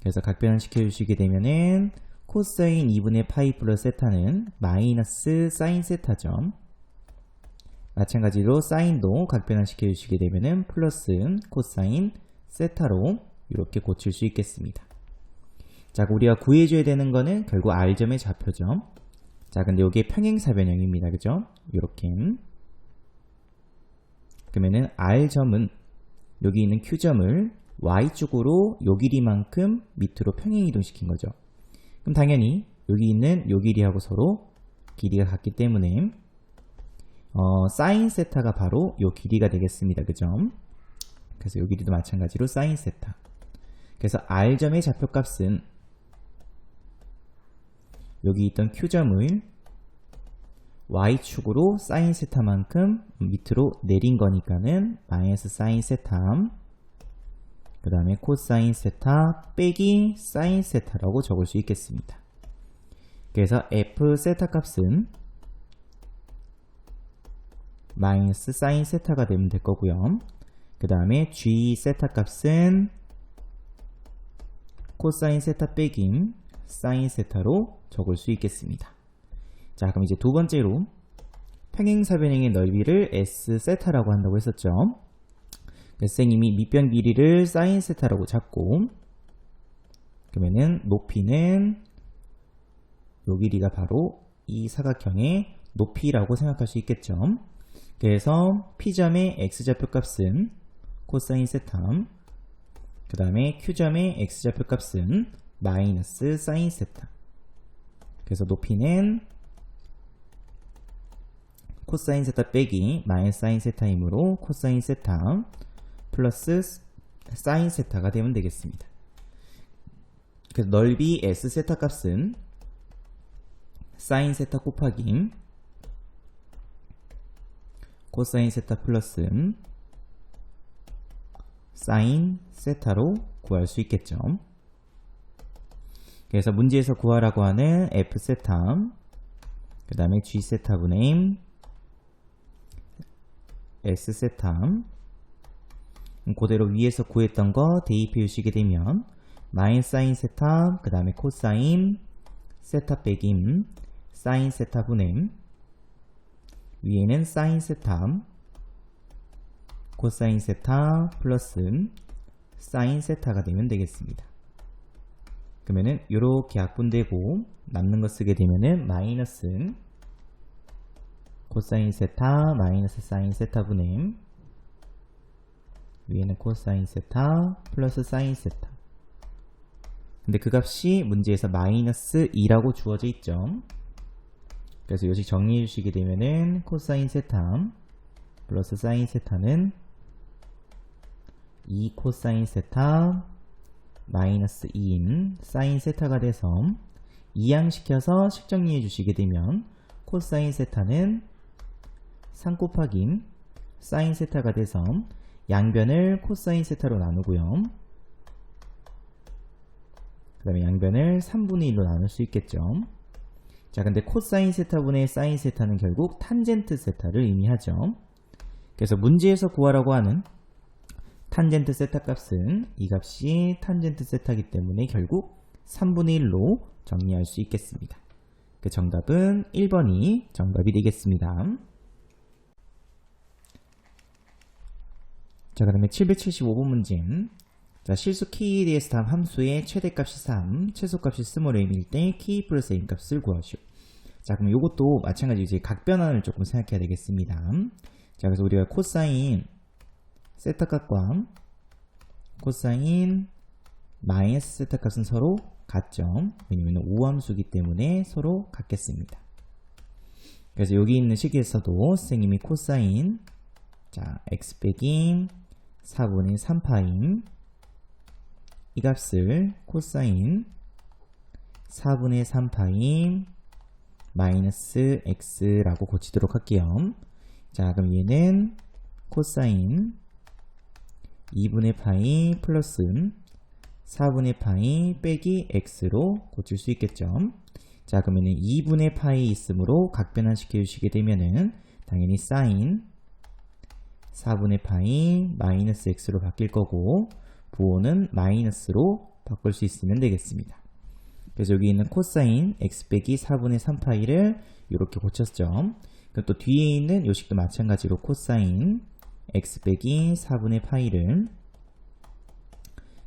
그래서 각변환시켜 주시게 되면은 코사인 2분의 파이 플러스 세타는 마이너스 사인 세타죠. 마찬가지로 사인도 각변환시켜 주시게 되면은 플러스 코사인 세타로 이렇게 고칠 수 있겠습니다. 자, 우리가 구해줘야 되는 거는 결국 R점의 좌표죠. 자, 근데 여기에 평행사변형입니다. 그죠? 이렇게. 그러면은 R점은 여기 있는 Q점을 Y쪽으로 요 길이만큼 밑으로 평행이동시킨 거죠. 그럼 당연히 여기 있는 요 길이하고 서로 길이가 같기 때문에 사인 세타가 바로 요 길이가 되겠습니다. 그죠? 그래서 요 길이도 마찬가지로 사인 세타. 그래서 R점의 좌표값은 여기 있던 Q점을 Y축으로 사인 세타만큼 밑으로 내린 거니까는 마이너스 사인 세타 그 다음에 코사인 세타 빼기 사인 세타라고 적을 수 있겠습니다. 그래서 F 세타 값은 마이너스 사인 세타가 되면 될 거고요. 그 다음에 G 세타 값은 코사인 세타 빼기 사인 세타로 적을 수 있겠습니다. 자, 그럼 이제 두 번째로 평행사변형의 넓이를 S 세타라고 한다고 했었죠. 선생님이 밑변 길이를 사인 세타라고 잡고 그러면은 높이는 요 길이가 바로 이 사각형의 높이라고 생각할 수 있겠죠. 그래서 P점의 X좌표 값은 코사인 세타 그 다음에 Q점의 X좌표 값은 마이너스 사인 세타. 그래서 높이는 코사인 세타 빼기 마이너스 사인 세타이므로 코사인 세타 플러스 사인 세타가 되면 되겠습니다. 그래서 넓이 S 세타 값은 사인 세타 곱하기 코사인 세타 플러스 사인 세타로 구할 수 있겠죠. 그래서 문제에서 구하라고 하는 F 세타 그 다음에 G 세타분의 S 세타 그대로 위에서 구했던 거 대입해 주시게 되면 마이너스 사인 세타 그 다음에 코사인 세타 빼기 사인 세타 분의 위에는 사인 세타 코사인 세타 플러스 사인 세타가 되면 되겠습니다. 그러면은 이렇게 약분되고 남는 거 쓰게 되면은 마이너스 코사인 세타 마이너스 사인 세타 분의 위에는 코사인 세타 플러스 사인 세타. 근데 그 값이 문제에서 마이너스 2라고 주어져 있죠. 그래서 요식 정리해 주시게 되면은 코사인 세타 플러스 사인 세타는 2 코사인 세타 마이너스 2인 사인 세타가 돼서 이항시켜서 식정리해 주시게 되면 코사인 세타는 3 곱하기 사인 세타가 돼서 양변을 코사인 세타로 나누고요. 그 다음에 양변을 3분의 1로 나눌 수 있겠죠. 자, 근데 코사인 세타분의 사인 세타는 결국 탄젠트 세타를 의미하죠. 그래서 문제에서 구하라고 하는 탄젠트 세타 값은 이 값이 탄젠트 세타이기 때문에 결국 3분의 1로 정리할 수 있겠습니다. 그 정답은 1번이 정답이 되겠습니다. 자, 그 다음에 775번 문제. 자, 실수 k에 대해서 다음 함수의 최대값이 3, 최소값이 스몰 m일 때 k 플러스 m 값을 구하시오. 자, 그럼 이것도 마찬가지로 이제 각변환을 조금 생각해야 되겠습니다. 자, 그래서 우리가 코사인 세타 값과 코사인 마이너스 세타 값은 서로 같죠. 왜냐면 우함수기 때문에 서로 같겠습니다. 그래서 여기 있는 식에서도 선생님이 코사인 자, x 빼기 4분의 3파이 이 값을 코사인 4분의 3파이 마이너스 x라고 고치도록 할게요. 자, 그럼 얘는 코사인 2분의 파이 플러스 4분의 파이 빼기 x로 고칠 수 있겠죠. 자, 그러면 2분의 파이 있으므로 각변환시켜 주시게 되면은 당연히 사인 4분의 파이 마이너스 x로 바뀔 거고 부호는 마이너스로 바꿀 수 있으면 되겠습니다. 그래서 여기 있는 코사인 x 빼기 4분의 3파이를 이렇게 고쳤죠. 그럼 또 뒤에 있는 요식도 마찬가지로 코사인 x 빼기 4분의 파이를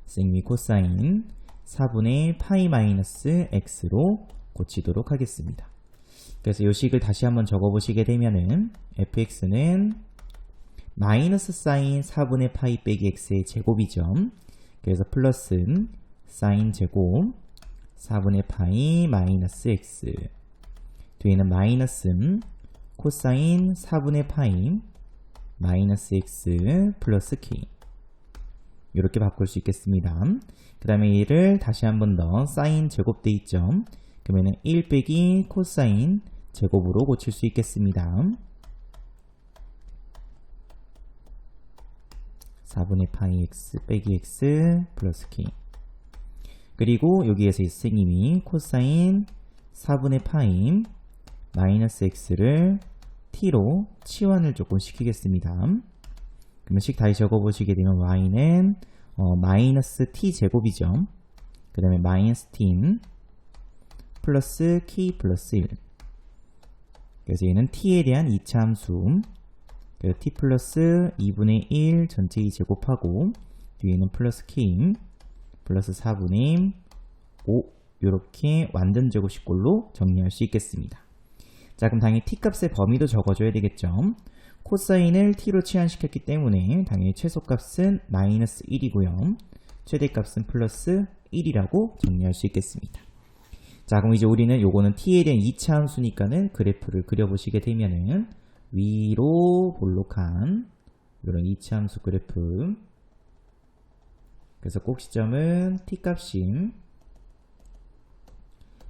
생리 코사인 4분의 파이 마이너스 x로 고치도록 하겠습니다. 그래서 요식을 다시 한번 적어보시게 되면은 fx는 마이너스 사인 4분의 파이 빼기 x의 제곱이죠. 그래서 플러스 사인 제곱 4분의 파이 마이너스 x 뒤에는 마이너스 코사인 4분의 파이 마이너스 x 플러스 k 이렇게 바꿀 수 있겠습니다. 그 다음에 얘를 다시 한 번 더 사인 제곱돼 있죠. 그러면은 1 빼기 코사인 제곱으로 고칠 수 있겠습니다. 4분의 파이 x 빼기 x 플러스 k 그리고 여기에서 이 선생님이 코사인 4분의 파이 마이너스 x를 t로 치환을 조금 시키겠습니다. 그러면 식 다시 적어보시게 되면 y는 마이너스 t 제곱이죠. 그 다음에 마이너스 t 플러스 k 플러스 1 그래서 얘는 t에 대한 2차 함수 그래서 t 플러스 2분의 1 전체 2 제곱하고 뒤에는 플러스 k 플러스 4분의 5 이렇게 완전 제곱식꼴로 정리할 수 있겠습니다. 자, 그럼 당연히 t값의 범위도 적어줘야 되겠죠. 코사인을 t로 치환시켰기 때문에 당연히 최소값은 마이너스 1이고요. 최대값은 플러스 1이라고 정리할 수 있겠습니다. 자, 그럼 이제 우리는 요거는 t에 대한 2차 함수니까는 그래프를 그려보시게 되면은 위로 볼록한 이런 2차 함수 그래프 그래서 꼭지점은 t값이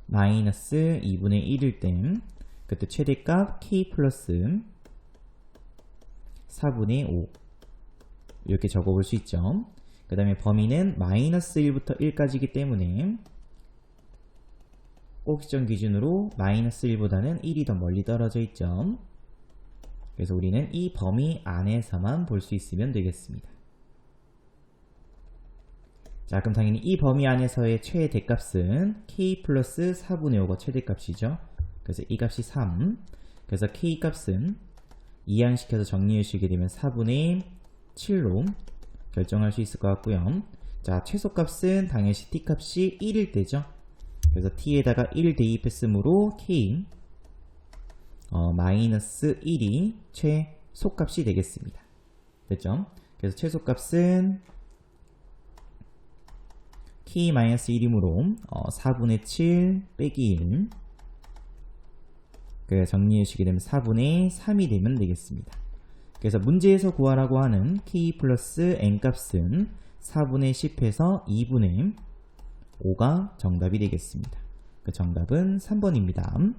마이너스 2분의 1일 땐 그때 최대값 k 플러스 4분의 5 이렇게 적어볼 수 있죠. 그 다음에 범위는 마이너스 1부터 1까지이기 때문에 꼭지점 기준으로 마이너스 1보다는 1이 더 멀리 떨어져 있죠. 그래서 우리는 이 범위 안에서만 볼 수 있으면 되겠습니다. 자, 그럼 당연히 이 범위 안에서의 최대값은 k 플러스 4분의 5가 최대값이죠. 그래서 이 값이 3 그래서 k 값은 이항시켜서 정리해 주시게 되면 4분의 7로 결정할 수 있을 것 같고요. 자, 최소값은 당연히 t 값이 1일 때죠. 그래서 t에다가 1 대입했으므로 k 마이너스 1이 최소값이 되겠습니다. 됐죠? 그래서 최소값은 k 마이너스 1이므로 4분의 7 빼기 1 그래서 정리해 주시게 되면 4분의 3이 되면 되겠습니다. 그래서 문제에서 구하라고 하는 k 플러스 n값은 4분의 10에서 2분의 5가 정답이 되겠습니다. 그 정답은 3번입니다.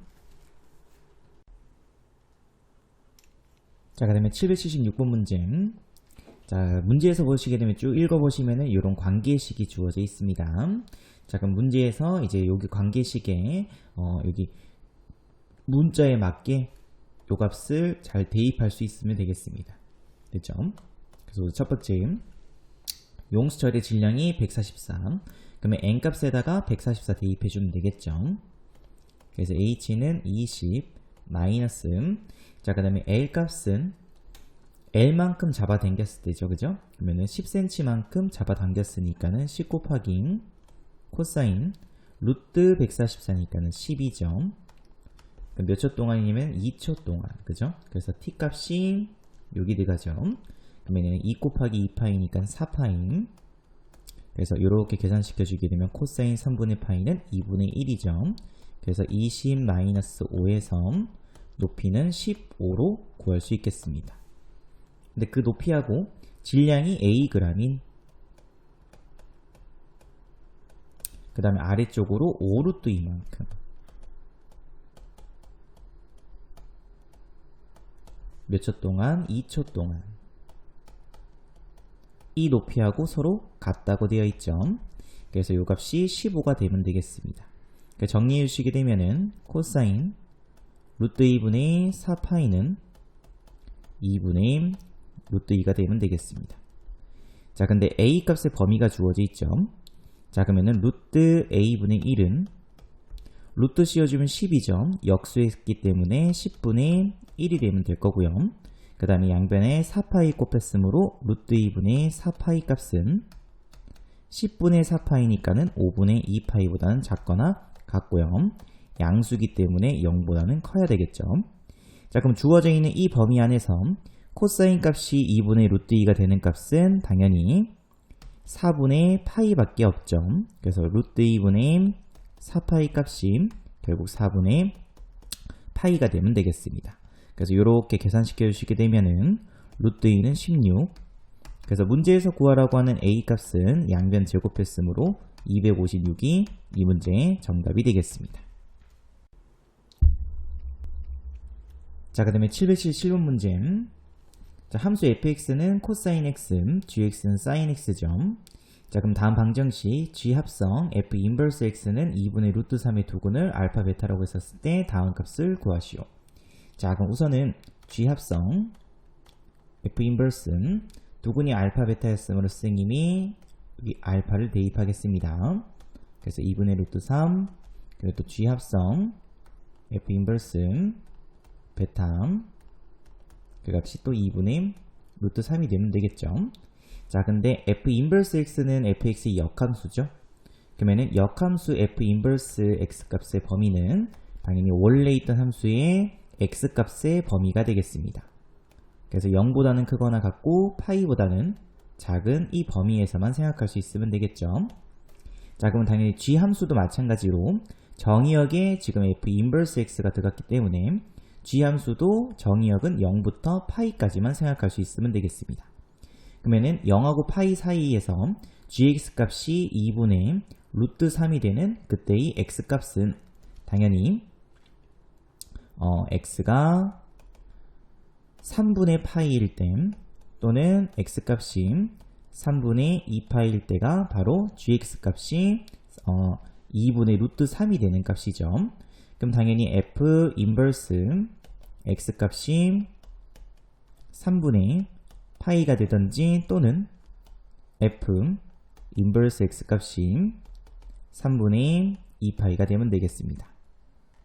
자, 그 다음에 776번 문제. 자, 문제에서 보시게 되면 쭉 읽어보시면은 이런 관계식이 주어져 있습니다. 자, 그럼 문제에서 이제 여기 관계식에 여기 문자에 맞게 요 값을 잘 대입할 수 있으면 되겠습니다. 됐죠? 그래서 첫 번째 용수철의 질량이 143 그러면 n값에다가 144 대입해주면 되겠죠. 그래서 h는 20 마이너스 자, 그 다음에 L값은 L만큼 잡아당겼을 때죠. 그죠? 그러면은 10cm만큼 잡아당겼으니까는 10 곱하기 코사인 루트 144니까는 10이죠. 몇 초 동안이냐면 2초 동안. 그죠? 그래서 t값이 여기 들어가죠. 그러면은 2 곱하기 2파이니까 4파이. 그래서 이렇게 계산시켜 주게 되면 코사인 3분의 파이는 2분의 1이죠. 그래서 20 마이너스 5에서 높이는 15로 구할 수 있겠습니다. 근데 그 높이하고 질량이 Ag인 그 다음에 아래쪽으로 5루트 이만큼 몇 초 동안? 2초 동안 이 높이하고 서로 같다고 되어 있죠. 그래서 이 값이 15가 되면 되겠습니다. 정리해 주시게 되면은 코사인 루트 2분의 4파이는 2분의 루트 2가 되면 되겠습니다. 자, 근데 A 값의 범위가 주어져 있죠. 자, 그러면은 루트 A분의 1은 루트 씌워주면 10이죠. 역수했기 때문에 10분의 1이 되면 될 거고요. 그 다음에 양변에 4파이 곱했으므로 루트 2분의 4파이 값은 10분의 4파이니까는 5분의 2파이보다는 작거나 같고요. 양수기 때문에 0보다는 커야 되겠죠. 자, 그럼 주어져 있는 이 범위 안에서 코사인 값이 2분의 루트 2가 되는 값은 당연히 4분의 파이밖에 없죠. 그래서 루트 2분의 4파이 값이 결국 4분의 파이가 되면 되겠습니다. 그래서 이렇게 계산시켜 주시게 되면은 루트 2는 16. 그래서 문제에서 구하라고 하는 A 값은 양변 제곱했으므로 256이 이 문제의 정답이 되겠습니다. 자, 그 다음에 777번 문제. 자, 함수 fx는 코사인 x, gx는 사인 x죠. 자, 그럼 다음 방정식 g 합성 f 인버스 x는 2분의 루트 3의 두근을 알파 베타라고 했었을 때 다음 값을 구하시오. 자, 그럼 우선은 g 합성 f 인버스는 두근이 알파 베타였으므로 선생님이 여기 알파를 대입하겠습니다. 그래서 2분의 루트 3 그리고 또 g 합성 f 인버스 베타 그 값이 또 2분의 루트 3이 되면 되겠죠. 자, 근데 f 인버스 x는 fx의 역함수죠. 그러면은 역함수 f 인버스 x 값의 범위는 당연히 원래 있던 함수의 x 값의 범위가 되겠습니다. 그래서 0보다는 크거나 같고 파이보다는 작은 이 범위에서만 생각할 수 있으면 되겠죠. 자, 그럼 당연히 g 함수도 마찬가지로 정의역에 지금 f 인버스 x가 들어갔기 때문에 g 함수도 정의역은 0부터 파이까지만 생각할 수 있으면 되겠습니다. 그러면은 0하고 파이 사이에서 gx 값이 2분의 루트 3이 되는 그때의 x 값은 당연히 x가 3분의 파이일 때 또는 x 값이 3분의 2파이일 때가 바로 gx 값이 2분의 루트 3이 되는 값이죠. 그럼 당연히 f 인버스 x 값이 3분의 파이가 되든지 또는 f 인버스 x 값이 3분의 2파이가 되면 되겠습니다.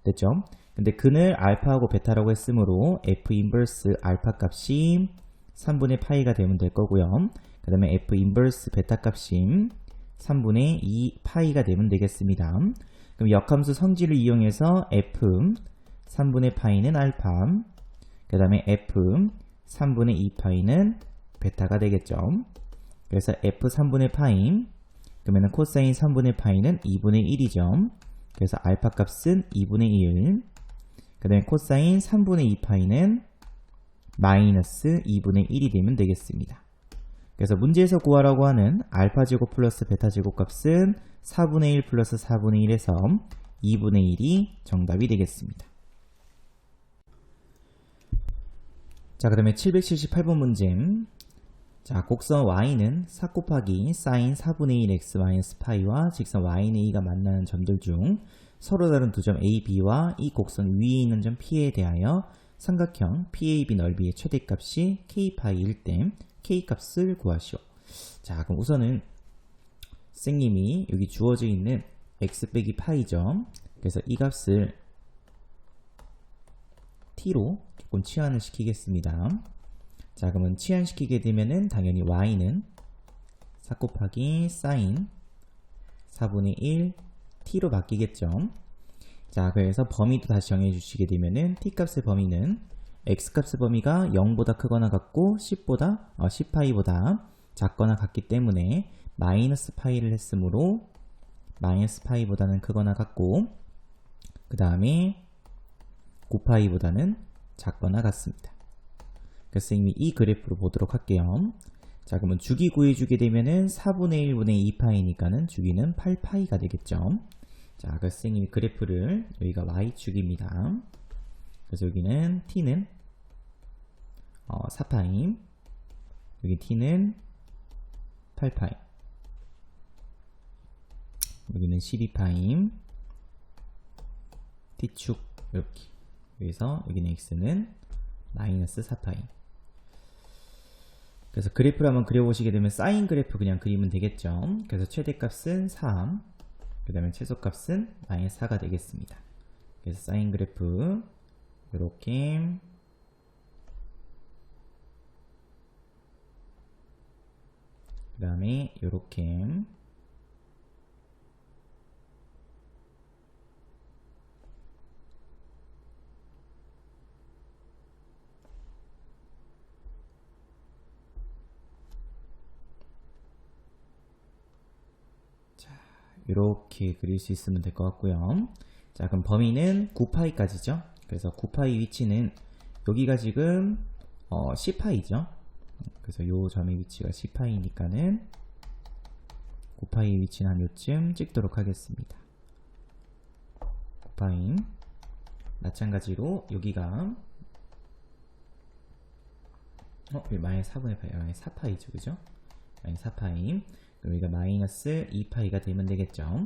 됐죠? 근데 근을 알파하고 베타라고 했으므로 f 인버스 알파 값이 3분의 파이가 되면 될 거고요. 그 다음에 f 인버스 베타 값이 3분의 2 파이가 되면 되겠습니다. 그럼 역함수 성질을 이용해서 f 3분의 파이는 알파, 그 다음에 f 3분의 2 파이는 베타가 되겠죠. 그래서 f 3분의 파이, 그러면 코사인 3분의 파이는 2분의 1이죠. 그래서 알파 값은 2분의 1, 그 다음에 코사인 3분의 2 파이는 마이너스 2분의 1이 되면 되겠습니다. 그래서 문제에서 구하라고 하는 알파 제곱 플러스 베타 제곱 값은 4분의 1 플러스 4분의 1에서 2분의 1이 정답이 되겠습니다. 자, 그 다음에 778번 문제. 자, 곡선 y는 4 곱하기 사인 4분의 1 x 마이너스 파이와 직선 y는 2가 만나는 점들 중 서로 다른 두 점 a, b와 이 곡선 위에 있는 점 p에 대하여 삼각형 PAB 넓이의 최대값이 k파이일 때 k값을 구하시오. 자, 그럼 우선은 선생님이 여기 주어져 있는 x 빼기 파이죠. 그래서 이 값을 t로 조금 치환을 시키겠습니다. 자, 그러면 치환시키게 되면은 당연히 y는 4 곱하기 사인 4분의 1 t로 바뀌겠죠. 자, 그래서 범위도 다시 정해 주시게 되면은 t값의 범위는 x값의 범위가 0보다 크거나 같고 10파이보다 작거나 같기 때문에 마이너스 파이를 했으므로 마이너스 파이보다는 크거나 같고 그 다음에 9파이보다는 작거나 같습니다. 그래서 선생님이 이 그래프로 보도록 할게요. 자, 그러면 주기 구해주게 되면은 4분의 1분의 2파이니까는 주기는 8파이가 되겠죠. 자, 그래서 선생님이 그래프를 여기가 y축입니다. 그래서 여기는 t는 4파이, 여기 t는 8파이, 여기는 12파이, t축 이렇게. 여기서 여기는 x는 마이너스 4파이. 그래서 그래프를 한번 그려보시게 되면 사인 그래프 그냥 그리면 되겠죠. 그래서 최대값은 3, 그 다음에 최소값은 마이너스 4가 되겠습니다. 그래서 사인 그래프 이렇게, 그 다음에 이렇게, 이렇게 그릴 수 있으면 될 것 같고요. 자, 그럼 범위는 9파이까지죠. 그래서 9파이 위치는 여기가 지금 10파이죠. 그래서 요 점의 위치가 10파이니까는 9파이 위치는 한 요쯤 찍도록 하겠습니다. 9파이. 마찬가지로 여기가 마이너스 4분의 파이, 마이너스 4파이죠, 그죠? 마이너스 4파이. 그럼 여기가 마이너스 2파이가 되면 되겠죠.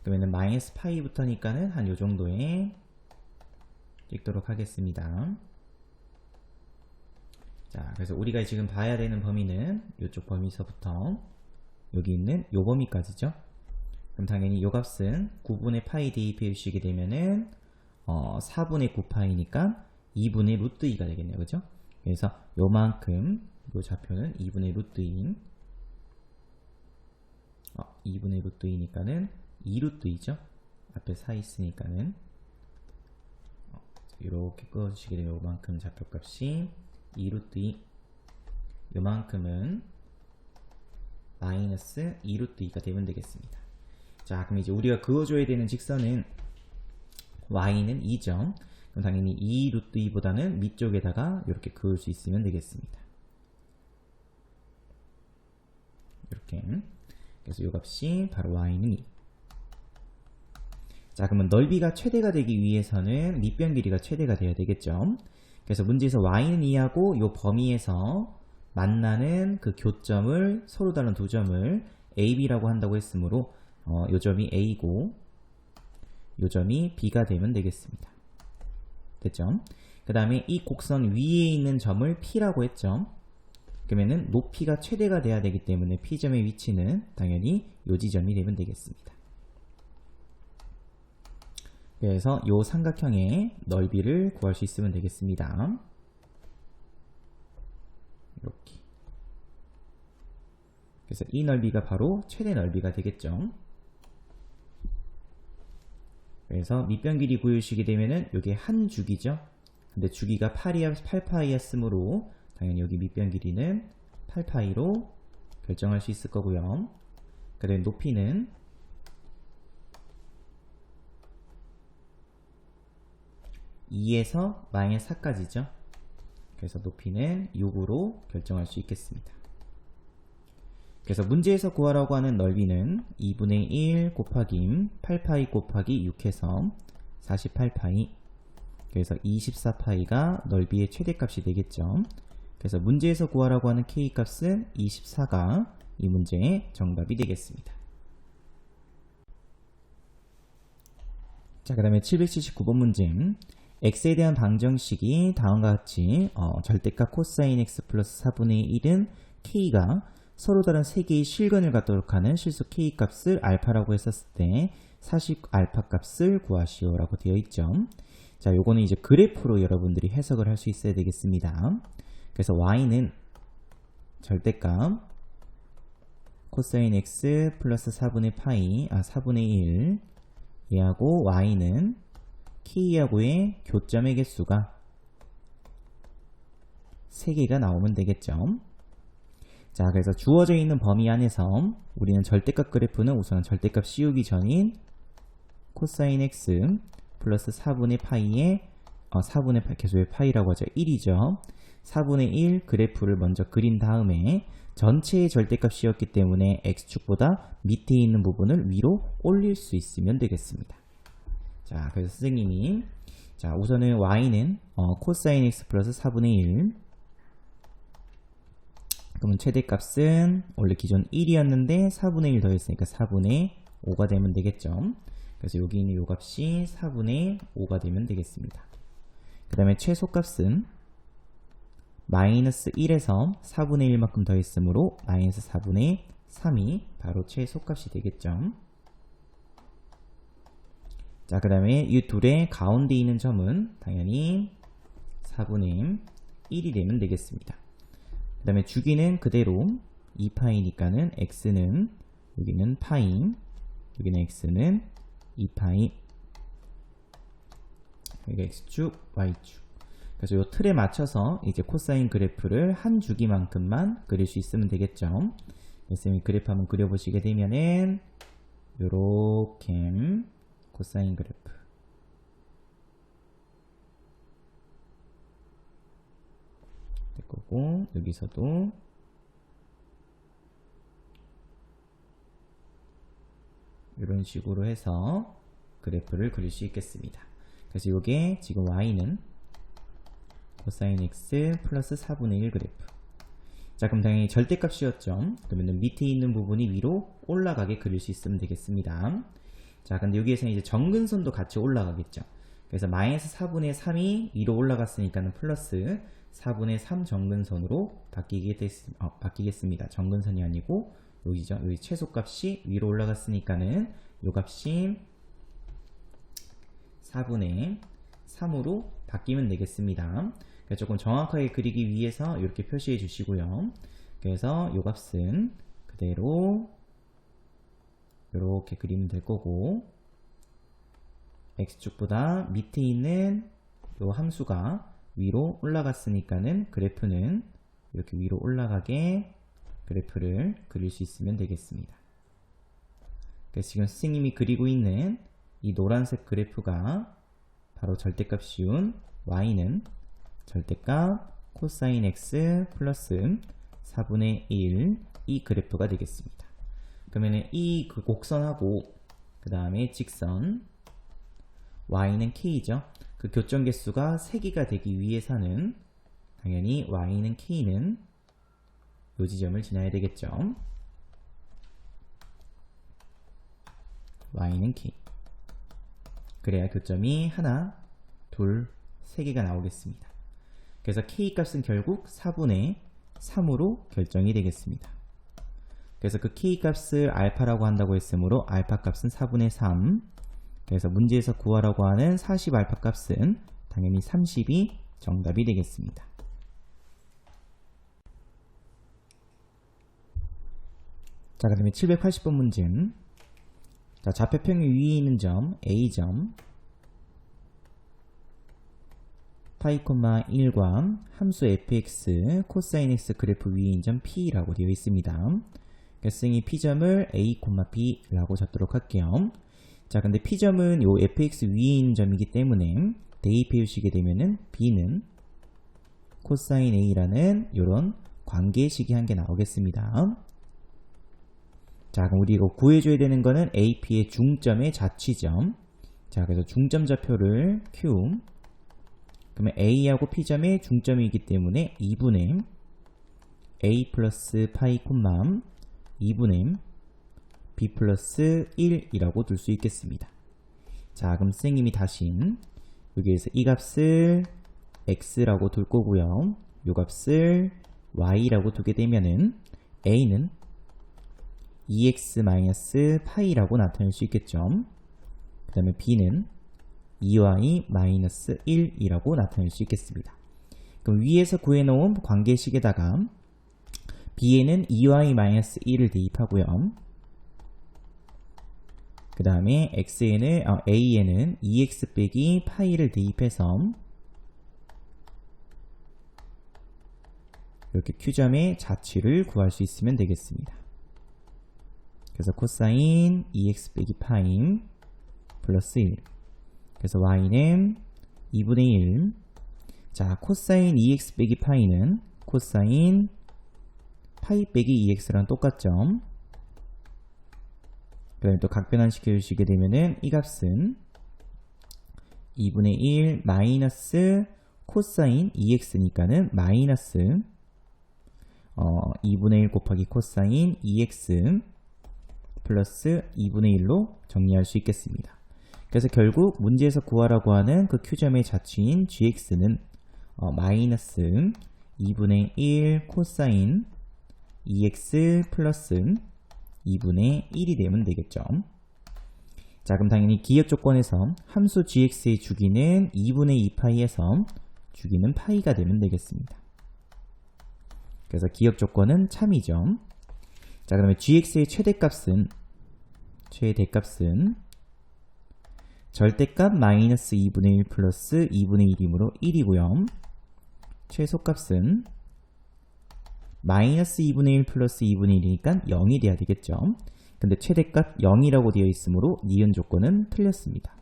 그러면은 마이너스 파이부터니까는 한 요 정도에 찍도록 하겠습니다. 자, 그래서 우리가 지금 봐야 되는 범위는 이쪽 범위서부터 여기 있는 요 범위까지죠. 그럼 당연히 요 값은 9분의 파이 대입해 주시게 되면은 4분의 9파이니까 2분의 루트 2가 되겠네요, 그죠? 그래서 요만큼, 요 좌표는 2분의 루트 2, 2분의 루트 2니까는 2루트 2죠. 앞에 4 있으니까는 이렇게 끄어주시게 되면 요만큼 좌표값이 2루트 2, 요만큼은 마이너스 2루트 2가 되면 되겠습니다. 자, 그럼 이제 우리가 그어줘야 되는 직선은 y는 2죠. 그럼 당연히 2루트 2보다는 밑쪽에다가 이렇게 그을 수 있으면 되겠습니다. 이렇게. 그래서 이 값이 바로 y는 2. 자, 그러면 넓이가 최대가 되기 위해서는 밑변 길이가 최대가 돼야 되겠죠. 그래서 문제에서 y는 2하고 이 범위에서 만나는 그 교점을, 서로 다른 두 점을 AB라고 한다고 했으므로 요 점이 A고 요 점이 B가 되면 되겠습니다. 됐죠? 그 다음에 이 곡선 위에 있는 점을 P라고 했죠. 그러면은 높이가 최대가 돼야 되기 때문에 P점의 위치는 당연히 요 지점이 되면 되겠습니다. 그래서 요 삼각형의 넓이를 구할 수 있으면 되겠습니다. 이렇게. 그래서 이 넓이가 바로 최대 넓이가 되겠죠. 그래서 밑변 길이 구해주시게 되면은 이게 한 주기죠. 근데 주기가 8파이였으므로 당연히 여기 밑변 길이는 8파이로 결정할 수 있을 거고요. 그다음에 높이는 (2에서) 마이너스 4까지죠. 그래서 높이는 6으로 결정할 수 있겠습니다. 그래서 문제에서 구하라고 하는 넓이는 2분의 1 곱하기 8파이 곱하기 6해서 48파이, 그래서 24파이가 넓이의 최대값이 되겠죠. 그래서 문제에서 구하라고 하는 K값은 24가 이 문제의 정답이 되겠습니다. 자, 그 다음에 779번 문제. x에 대한 방정식이 다음과 같이 절대값 코사인 x 플러스 4분의 1은 k가 서로 다른 세 개의 실근을 갖도록 하는 실수 k값을 알파라고 했었을 때 40알파 값을 구하시오 라고 되어 있죠. 자, 요거는 이제 그래프로 여러분들이 해석을 할 수 있어야 되겠습니다. 그래서 y는 절대값 코사인 x 플러스 4분의 파이 4분의 1 얘하고 y는 k하고의 교점의 개수가 3개가 나오면 되겠죠. 자, 그래서 주어져 있는 범위 안에서 우리는 절대값 그래프는 우선 절대값 씌우기 전인 코사인 x 플러스 4분의 파이의 4분의 8 계속의 파이라고 하죠. 1이죠. 4분의 1 그래프를 먼저 그린 다음에 전체의 절대값이었기 때문에 x축보다 밑에 있는 부분을 위로 올릴 수 있으면 되겠습니다. 자, 그래서 선생님이 자 우선은 y는 코사인 x 플러스 4분의 1. 그러면 최대값은 원래 기존 1이었는데 4분의 1 더했으니까 4분의 5가 되면 되겠죠. 그래서 여기 있는 요 값이 4분의 5가 되면 되겠습니다. 그 다음에 최소값은 마이너스 1에서 4분의 1만큼 더했으므로 마이너스 4분의 3이 바로 최소값이 되겠죠. 자, 그 다음에 이 둘의 가운데 있는 점은 당연히 4분의 1이 되면 되겠습니다. 그 다음에 주기는 그대로 2파이니까는 x는 여기는 파이, 여기는 x는 2파이, 여기 x축, y축. 그래서 이 틀에 맞춰서 이제 코사인 그래프를 한 주기만큼만 그릴 수 있으면 되겠죠. 그래서 그래프 한번 그려보시게 되면은 요렇게 코사인 그래프 될 거고, 여기서도 이런 식으로 해서 그래프를 그릴 수 있겠습니다. 그래서 이게 지금 y는 코사인 x 플러스 4분의 1 그래프. 자, 그럼 당연히 절대값이었죠. 그러면 밑에 있는 부분이 위로 올라가게 그릴 수 있으면 되겠습니다. 자, 근데 여기에서는 이제 정근선도 같이 올라가겠죠. 그래서 마이너스 4분의 3이 위로 올라갔으니까는 플러스 4분의 3 정근선으로 바뀌겠습니다. 정근선이 아니고 여기죠. 여기 최소값이 위로 올라갔으니까는 요 값이 4분의 3으로 바뀌면 되겠습니다. 그래서 조금 정확하게 그리기 위해서 이렇게 표시해 주시고요. 그래서 요 값은 그대로 이렇게 그리면 될 거고, x축보다 밑에 있는 요 함수가 위로 올라갔으니까는 그래프는 이렇게 위로 올라가게 그래프를 그릴 수 있으면 되겠습니다. 그래서 지금 선생님이 그리고 있는 이 노란색 그래프가 바로 절대값 씌운 y는 절대값 코사인 x 플러스 4분의 1 이 그래프가 되겠습니다. 그러면 이 그 곡선하고 그 다음에 직선 y는 k죠. 그 교점 개수가 3개가 되기 위해서는 당연히 y는 k는 이 지점을 지나야 되겠죠. y는 k. 그래야 교점이 하나, 둘, 3개가 나오겠습니다. 그래서 k 값은 결국 4분의 3으로 결정이 되겠습니다. 그래서 그 k 값을 알파라고 한다고 했으므로 알파 값은 4분의 3. 그래서 문제에서 구하라고 하는 40 알파 값은 당연히 30이 정답이 되겠습니다. 자, 그 다음에 780번 문제. 자, 좌표평이 위에 있는 점 A점 파이, 1과 함수 fx 코사인 x 그래프 위에 있는 점 P라고 되어 있습니다. 그래서 이 P점을 A, B라고 잡도록 할게요. 자, 근데 P점은 요 fx 위에 있는 점이기 때문에 대입해 주시게 되면은 B는 코사인 A라는 요런 관계식이 한 개 나오겠습니다. 자, 그럼 우리 이거 구해줘야 되는 거는 AP의 중점의 자취점. 자, 그래서 중점 좌표를 Q. 그러면 A하고 P점의 중점이기 때문에 2분의 A 플러스 파이, 2분의 B 플러스 1이라고 둘 수 있겠습니다. 자, 그럼 선생님이 다시 여기에서 이 값을 X라고 둘 거고요. 이 값을 Y라고 두게 되면은 A는 2x-파이라고 나타낼 수 있겠죠. 그 다음에 b는 2y-1이라고 나타낼 수 있겠습니다. 그럼 위에서 구해놓은 관계식에다가 b에는 2y-1을 대입하고요. 그 다음에 a에는 2x 빼기 파이를 대입해서 이렇게 q점의 자취를 구할 수 있으면 되겠습니다. 그래서 코사인 2x 빼기 파이 플러스 1. 그래서 y는 2분의 1. 자, 코사인 2x 빼기 파이는 코사인 파이 빼기 2x랑 똑같죠. 그 다음에 또 각변환 시켜주시게 되면은 이 값은 2분의 1 마이너스 코사인 2x니까는 마이너스 2분의 1 곱하기 코사인 2x 플러스 2분의 1로 정리할 수 있겠습니다. 그래서 결국 문제에서 구하라고 하는 그 Q점의 자취인 gx는 마이너스 2분의 1 코사인 2x 플러스 2분의 1이 되면 되겠죠. 자, 그럼 당연히 기억 조건에서 함수 gx의 주기는 2분의 2파이에서 주기는 파이가 되면 되겠습니다. 그래서 기억 조건은 참이죠. 자, 그러면 gx의 최대값은 절대값 마이너스 2분의 1 플러스 2분의 1이므로 1이고요. 최소값은 마이너스 2분의 1 플러스 2분의 1이니까 0이 돼야 되겠죠. 근데 최대값 0이라고 되어 있으므로 니은 조건은 틀렸습니다.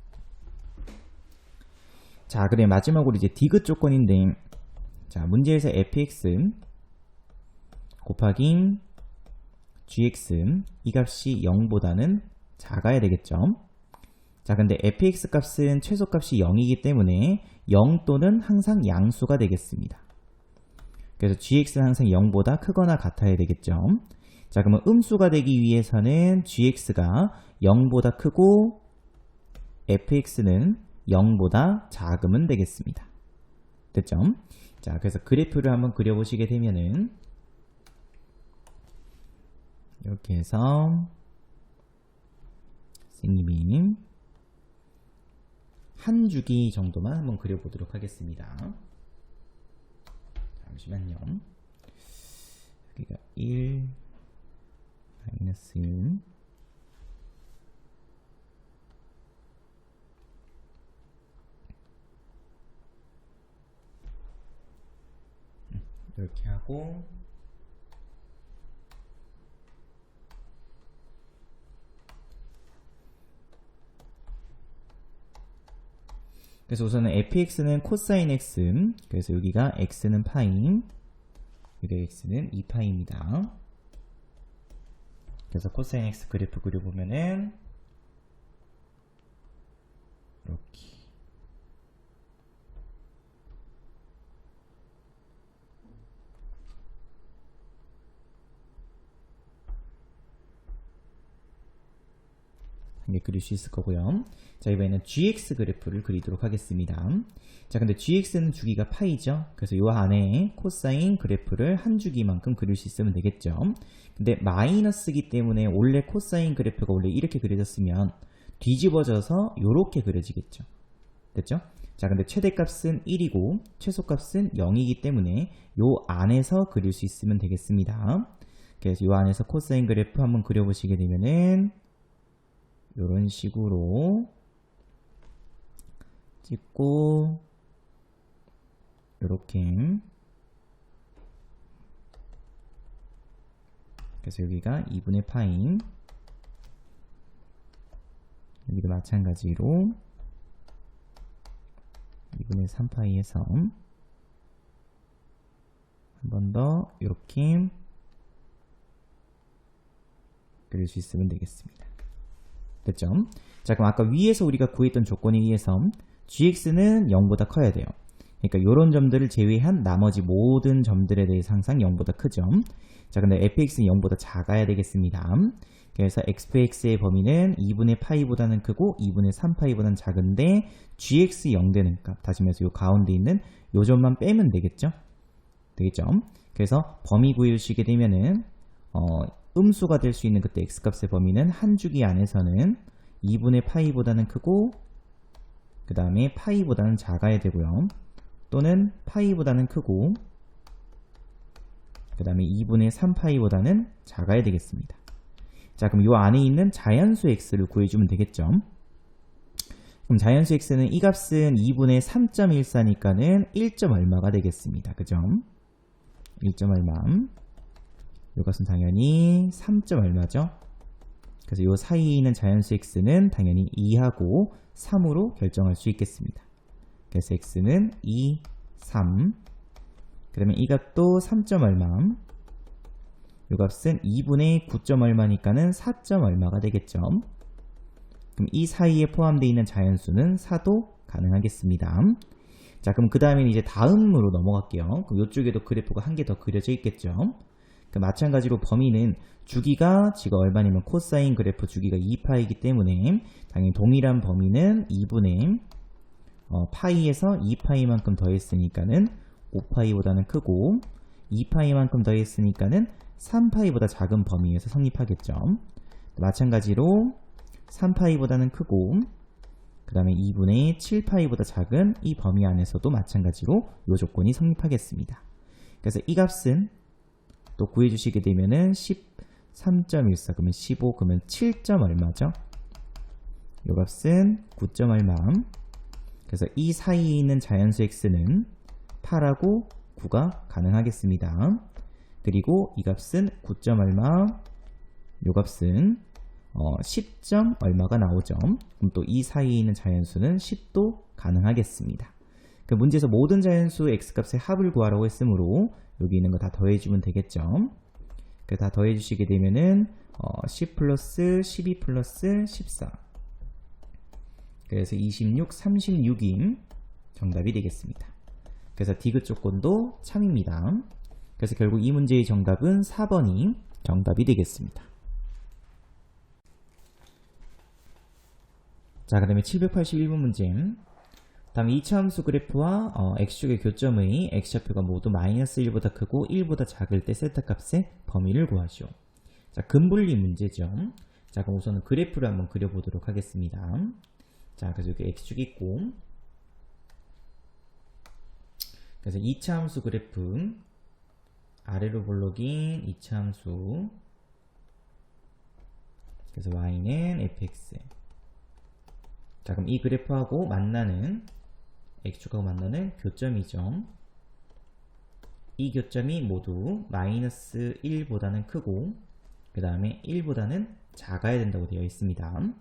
자, 그래 마지막으로 이제 디귿 조건인데, 자, 문제에서 fx 곱하기 gx 이 값이 0보다는 작아야 되겠죠. 자, 근데 fx 값은 최소값이 0이기 때문에 0 또는 항상 양수가 되겠습니다. 그래서 gx는 항상 0보다 크거나 같아야 되겠죠. 자, 그러면 음수가 되기 위해서는 gx가 0보다 크고 fx는 0보다 작으면 되겠습니다. 됐죠? 자, 그래서 그래프를 한번 그려보시게 되면은 이렇게 해서 선생님이 한 주기 정도만 한번 그려보도록 하겠습니다. 잠시만요. 여기가 1 마이너스 1 이렇게 하고, 그래서 우선은 fx는 코사인 x, 그래서 여기가 x는 파이, 여기가 x는 2파이입니다. 그래서 코사인 x 그래프 그려보면은 이렇게 그릴 수 있을 거고요. 자, 이번에는 gx 그래프를 그리도록 하겠습니다. 자, 근데 gx는 주기가 파이죠. 그래서 이 안에 코사인 그래프를 한 주기만큼 그릴 수 있으면 되겠죠. 근데 마이너스기 때문에 원래 코사인 그래프가 원래 이렇게 그려졌으면 뒤집어져서 이렇게 그려지겠죠. 됐죠? 자, 근데 최대값은 1이고 최소값은 0이기 때문에 이 안에서 그릴 수 있으면 되겠습니다. 그래서 이 안에서 코사인 그래프 한번 그려보시게 되면은 이런 식으로 찍고 이렇게, 그래서 여기가 2분의 파이, 여기도 마찬가지로 2분의 3파이에서 한 번 더 이렇게 그릴 수 있으면 되겠습니다. 됐죠? 자, 그럼 아까 위에서 우리가 구했던 조건에 의해서 gx는 0보다 커야 돼요. 그러니까 이런 점들을 제외한 나머지 모든 점들에 대해서 항상 0보다 크죠. 자, 근데 fx는 0보다 작아야 되겠습니다. 그래서 xpx의 범위는 2분의 파이보다는 크고 2분의 3파이보다는 작은데 gx 0 되는 값, 다시 말해서 이 가운데 있는 요 점만 빼면 되겠죠? 그래서 범위 구해주시게 되면은 음수가 될 수 있는 그때 x값의 범위는 한 주기 안에서는 2분의 파이보다는 크고 그 다음에 파이보다는 작아야 되고요. 또는 파이보다는 크고 그 다음에 2분의 3파이보다는 작아야 되겠습니다. 자, 그럼 이 안에 있는 자연수 x를 구해주면 되겠죠. 그럼 자연수 x는 이 값은 2분의 3.14니까는 1. 얼마가 되겠습니다. 그죠? 1. 얼마. 이것은 당연히 3. 얼마죠? 그래서 이 사이에 있는 자연수 x는 당연히 2하고 3으로 결정할 수 있겠습니다. 그래서 x는 2, 3. 그러면 이 값도 3점 얼마. 이 값은 2분의 9점 얼마니까는 4점 얼마가 되겠죠. 그럼 이 사이에 포함되어 있는 자연수는 4도 가능하겠습니다. 자, 그럼 그 다음에 이제 다음으로 넘어갈게요. 그럼 이쪽에도 그래프가 한 개 더 그려져 있겠죠. 마찬가지로 범위는 주기가 지가 얼마냐면 코사인 그래프 주기가 2파이기 때문에 당연히 동일한 범위는 2분의 파이에서 2파이만큼 더했으니까는 5파이보다는 크고 2파이만큼 더했으니까는 3파이보다 작은 범위에서 성립하겠죠. 마찬가지로 3파이보다는 크고 그 다음에 2분의 7파이보다 작은 이 범위 안에서도 마찬가지로 이 조건이 성립하겠습니다. 그래서 이 값은 또 구해주시게 되면은 13.14 그러면 15 그러면 7점 얼마죠? 이 값은 9점 얼마. 그래서 이 사이에 있는 자연수 x는 8하고 9가 가능하겠습니다. 그리고 이 값은 9점 얼마, 이 값은 10점 얼마가 나오죠. 그럼 또 이 사이에 있는 자연수는 10도 가능하겠습니다. 그 문제에서 모든 자연수 x값의 합을 구하라고 했으므로 여기 있는 거 다 더해주면 되겠죠. 그 다 더해주시게 되면은 10 플러스 12 플러스 14 그래서 26, 36이 정답이 되겠습니다. 그래서 디귿 조건도 참입니다. 그래서 결국 이 문제의 정답은 4번이 정답이 되겠습니다. 자, 그 다음에 781번 문제. 다음 2차 함수 그래프와 x축의 교점의 x좌표가 모두 마이너스 1보다 크고 1보다 작을 때 세타 값의 범위를 구하시오. 자, 근분리 문제죠. 자, 그럼 우선은 그래프를 한번 그려보도록 하겠습니다. 자, 그래서 여기 x축이 있고 그래서 2차 함수 그래프 아래로 볼록인 2차 함수 그래서 y는 fx. 자, 그럼 이 그래프하고 만나는 x축하고 만나는 교점이죠. 이 교점이 모두 마이너스 1보다는 크고 그 다음에 1보다는 작아야 된다고 되어 있습니다.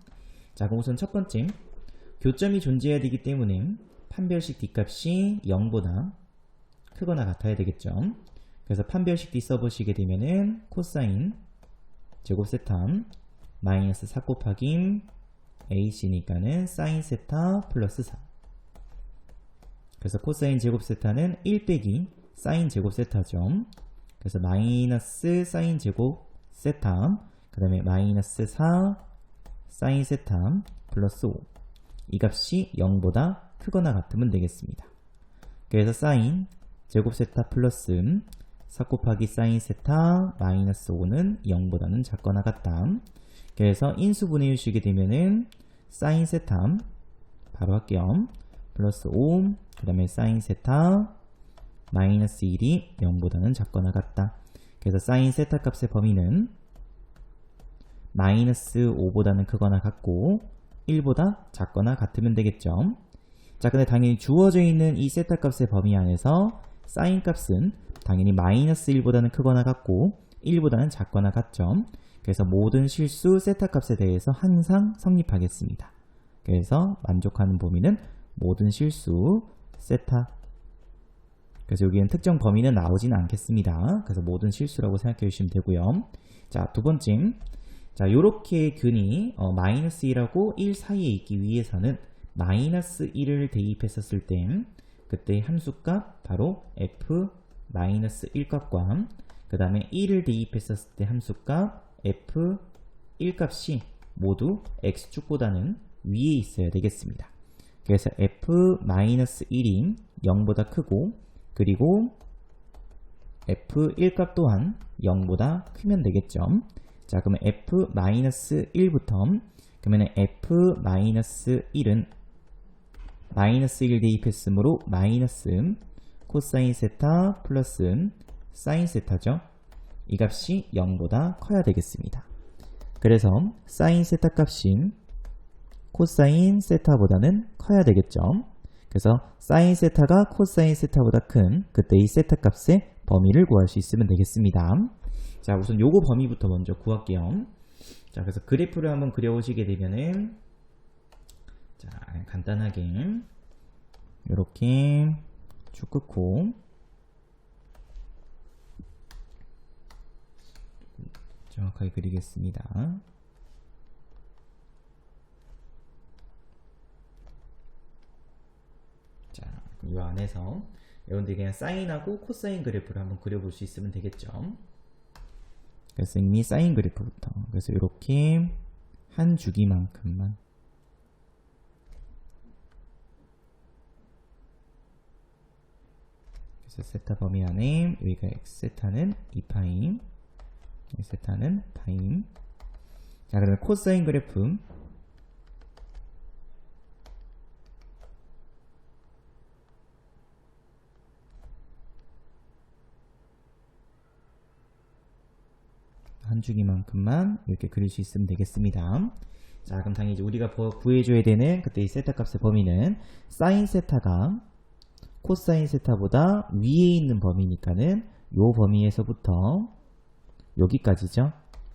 자, 그럼 우선 첫 번째 교점이 존재해야 되기 때문에 판별식 뒷값이 0보다 크거나 같아야 되겠죠. 그래서 판별식 D 써보시게 되면은 코사인 제곱 세타 마이너스 4 곱하기 AC니까는 사인 세타 플러스 4. 그래서 코사인 제곱 세타는 1 빼기 사인 제곱 세타죠. 그래서 마이너스 사인 제곱 세타 그 다음에 마이너스 4 사인 세타 플러스 5. 이 값이 0보다 크거나 같으면 되겠습니다. 그래서 사인 제곱 세타 플러스 4 곱하기 사인 세타 마이너스 5는 0보다는 작거나 같다. 그래서 인수분해 주시게 되면은 사인 세타 바로 할게요. 플러스 5 그 다음에 사인 세타 마이너스 1이 0보다는 작거나 같다. 그래서 사인 세타 값의 범위는 마이너스 5보다는 크거나 같고 1보다 작거나 같으면 되겠죠. 자, 근데 당연히 주어져 있는 이 세타 값의 범위 안에서 사인 값은 당연히 마이너스 1보다는 크거나 같고 1보다는 작거나 같죠. 그래서 모든 실수 세타 값에 대해서 항상 성립하겠습니다. 그래서 만족하는 범위는 모든 실수 세타. 그래서 여기는 특정 범위는 나오지는 않겠습니다. 그래서 모든 실수라고 생각해 주시면 되고요. 자, 두 번째. 자, 요렇게 균이 마이너스 1하고 1 사이에 있기 위해서는 마이너스 1을 대입했었을 때 그때 함수값 바로 f 마이너스 1값과 그 다음에 1을 대입했었을 때 함수값 f 1값이 모두 x축보다는 위에 있어야 되겠습니다. 그래서 f 마이너스 1이 0보다 크고 그리고 f 1값 또한 0보다 크면 되겠죠. 자, 그러면 f 마이너스 1부터 그러면 f 마이너스 1은 마이너스 1 대입했으므로 마이너스 코사인 세타 플러스 사인 세타죠. 이 값이 0보다 커야 되겠습니다. 그래서 사인 세타 값이 코사인 세타보다는 커야 되겠죠. 그래서 사인 세타가 코사인 세타보다 큰 그때 이 세타 값의 범위를 구할 수 있으면 되겠습니다. 자, 우선 요거 범위부터 먼저 구할게요. 자, 그래서 그래프를 한번 그려보시게 되면은 자, 간단하게 이렇게 쭉 끊고 정확하게 그리겠습니다. 자, 그럼 이 안에서 여러분들이 그냥 사인하고 코사인 그래프를 한번 그려볼 수 있으면 되겠죠. 그래서 이미 사인 그래프부터, 그래서 이렇게 한 주기만큼만, 그래서 세타 범위 안에 여기가 x 세타는 2파임, 세타는 파임. 자, 그러면 코사인 그래프 한 주기만큼만 이렇게 그릴 수 있으면 되겠습니다. 자, 그럼 당연히 이제 우리가 구해줘야 되는 그때 이 세타 값의 범위는 사인 세타가 코사인 세타보다 위에 있는 범위니까는 요 범위에서부터 여기까지죠.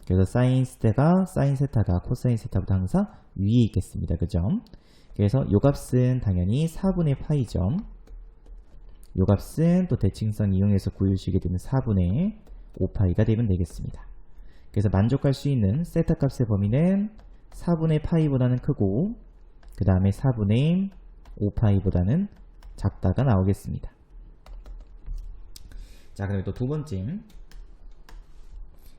그래서 사인 세타가 코사인 세타보다 항상 위에 있겠습니다. 그죠? 그래서 요 값은 당연히 4분의 파이죠. 요 값은 또 대칭성 이용해서 구해주시게 되면 4분의 5파이가 되면 되겠습니다. 그래서 만족할 수 있는 세타 값의 범위는 4분의 파이보다는 크고 그 다음에 4분의 5파이보다는 작다가 나오겠습니다. 자, 그럼 또 두 번째,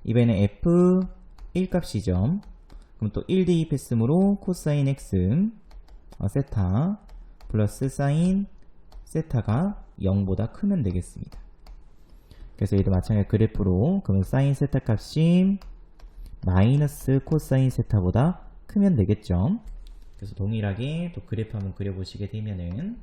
이번에는 f1 값이죠. 그럼 또 1 대입했으므로 코사인 x 세타 플러스 사인 세타가 0보다 크면 되겠습니다. 그래서 얘도 마찬가지 그래프로 그러면 사인 세타 값이 마이너스 코사인 세타보다 크면 되겠죠. 그래서 동일하게 또 그래프 한번 그려보시게 되면은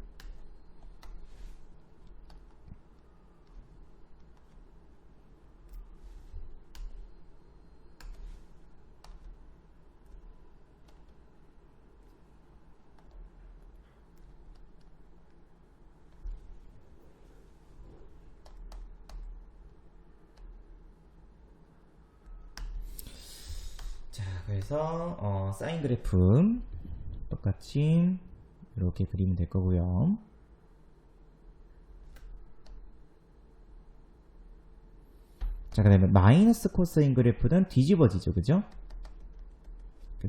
그래서 사인 그래프 똑같이 이렇게 그리면 될 거고요. 자, 그 다음에 마이너스 코사인 그래프는 뒤집어지죠. 그죠?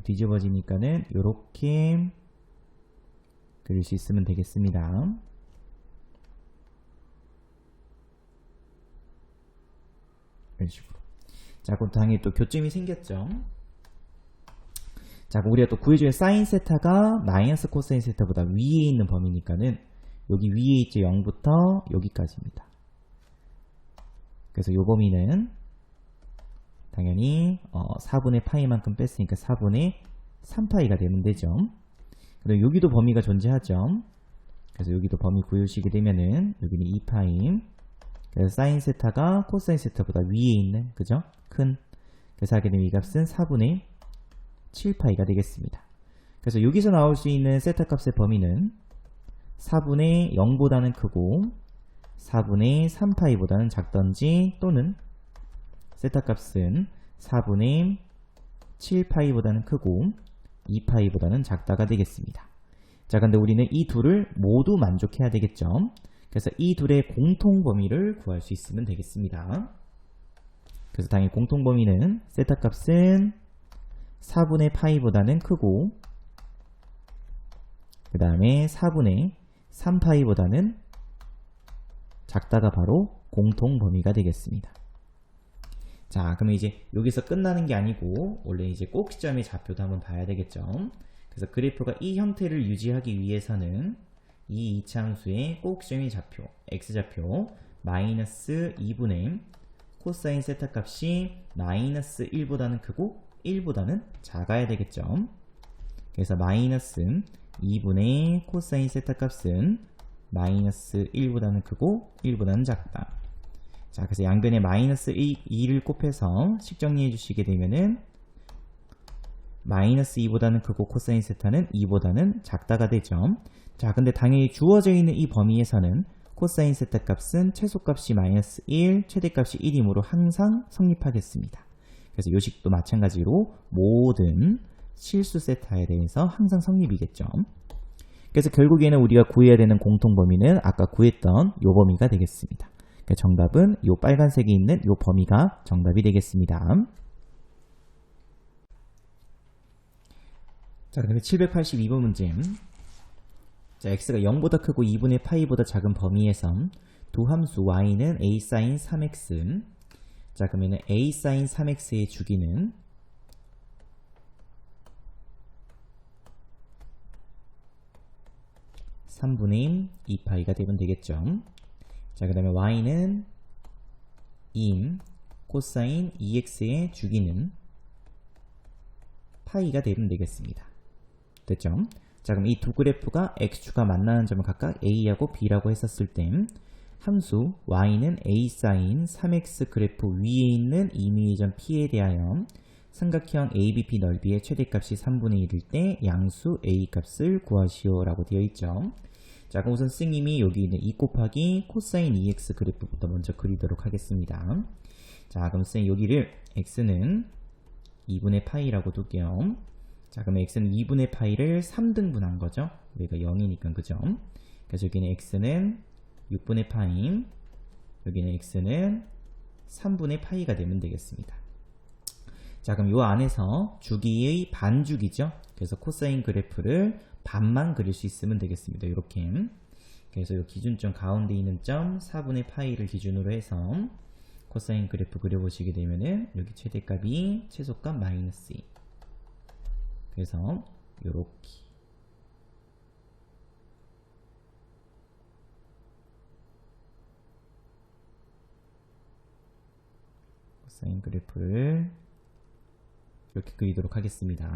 뒤집어지니까는 이렇게 그릴 수 있으면 되겠습니다. 이런 식으로. 자, 그럼 당연히 또 교점이 생겼죠. 자, 그럼 우리가 또 구해줘야 사인 세타가 마이너스 코사인 세타보다 위에 있는 범위니까는 여기 위에 있죠. 0부터 여기까지입니다. 그래서 이 범위는 당연히 4분의 파이만큼 뺐으니까 4분의 3파이가 되면 되죠. 그리고 여기도 범위가 존재하죠. 그래서 여기도 범위 구해주시게 되면은 여기는 2파이. 그래서 사인 세타가 코사인 세타보다 위에 있는, 그죠? 큰. 그래서 하게 되면 이 값은 4분의 7파이가 되겠습니다. 그래서 여기서 나올 수 있는 세타 값의 범위는 4분의 0보다는 크고 4분의 3파이보다는 작던지 또는 세타 값은 4분의 7파이보다는 크고 2파이보다는 작다가 되겠습니다. 자, 근데 우리는 이 둘을 모두 만족해야 되겠죠. 그래서 이 둘의 공통 범위를 구할 수 있으면 되겠습니다. 그래서 당연히 공통 범위는 세타 값은 4분의 파이보다는 크고 그 다음에 4분의 3파이보다는 작다가 바로 공통 범위가 되겠습니다. 자, 그러면 이제 여기서 끝나는 게 아니고 원래 이제 꼭 시점의 좌표도 한번 봐야 되겠죠. 그래서 그래프가 이 형태를 유지하기 위해서는 이 이차함수의 꼭 시점의 좌표 x좌표 마이너스 2분의 코사인 세타 값이 마이너스 1보다는 크고 1보다는 작아야 되겠죠. 그래서 마이너스 2분의 코사인 세타 값은 마이너스 1보다는 크고 1보다는 작다. 자, 그래서 양변에 마이너스 2를 곱해서 식 정리해 주시게 되면은 마이너스 2보다는 크고 코사인 세타는 2보다는 작다가 되죠. 자, 근데 당연히 주어져 있는 이 범위에서는 코사인 세타 값은 최소값이 마이너스 1, 최대값이 1이므로 항상 성립하겠습니다. 그래서 이 식도 마찬가지로 모든 실수 세타에 대해서 항상 성립이겠죠. 그래서 결국에는 우리가 구해야 되는 공통범위는 아까 구했던 요 범위가 되겠습니다. 그러니까 정답은 요 빨간색이 있는 요 범위가 정답이 되겠습니다. 자, 그 다음에 782번 문제. 자, x가 0보다 크고 2분의 파이보다 작은 범위에서 두 함수 y는 a sin 3x. 자, 그러면은 a sin 3x의 주기는 3분의 2파이가 되면 되겠죠. 자, 그 다음에 y는 2 코사인 2x의 주기는 파이가 되면 되겠습니다. 됐죠? 자, 그럼 이 두 그래프가 x축과 만나는 점을 각각 a하고 b라고 했었을 때 함수 y는 a sin 3x 그래프 위에 있는 임의의 점 p에 대하여 삼각형 ABP 넓이의 최대값이 3분의 1일 때 양수 a 값을 구하시오 라고 되어 있죠. 자, 그럼 우선 선생님이 여기 있는 2 곱하기 코사인 2x 그래프부터 먼저 그리도록 하겠습니다. 자, 그럼 선생님 여기를 x는 2분의 파이라고 둘게요. 자, 그러면 x는 2분의 파이를 3등분한 거죠. 여기가 0이니까, 그죠? 그래서 여기는 x는 6분의 파이, 여기는 x는 3분의 파이가 되면 되겠습니다. 자, 그럼 이 안에서 주기의 반주기죠. 그래서 코사인 그래프를 반만 그릴 수 있으면 되겠습니다. 이렇게. 그래서 이 기준점 가운데 있는 점 4분의 파이를 기준으로 해서 코사인 그래프 그려보시게 되면은 여기 최대값이 최소값 마이너스 2. 그래서 요렇게 코사인 그래프를 이렇게 그리도록 하겠습니다.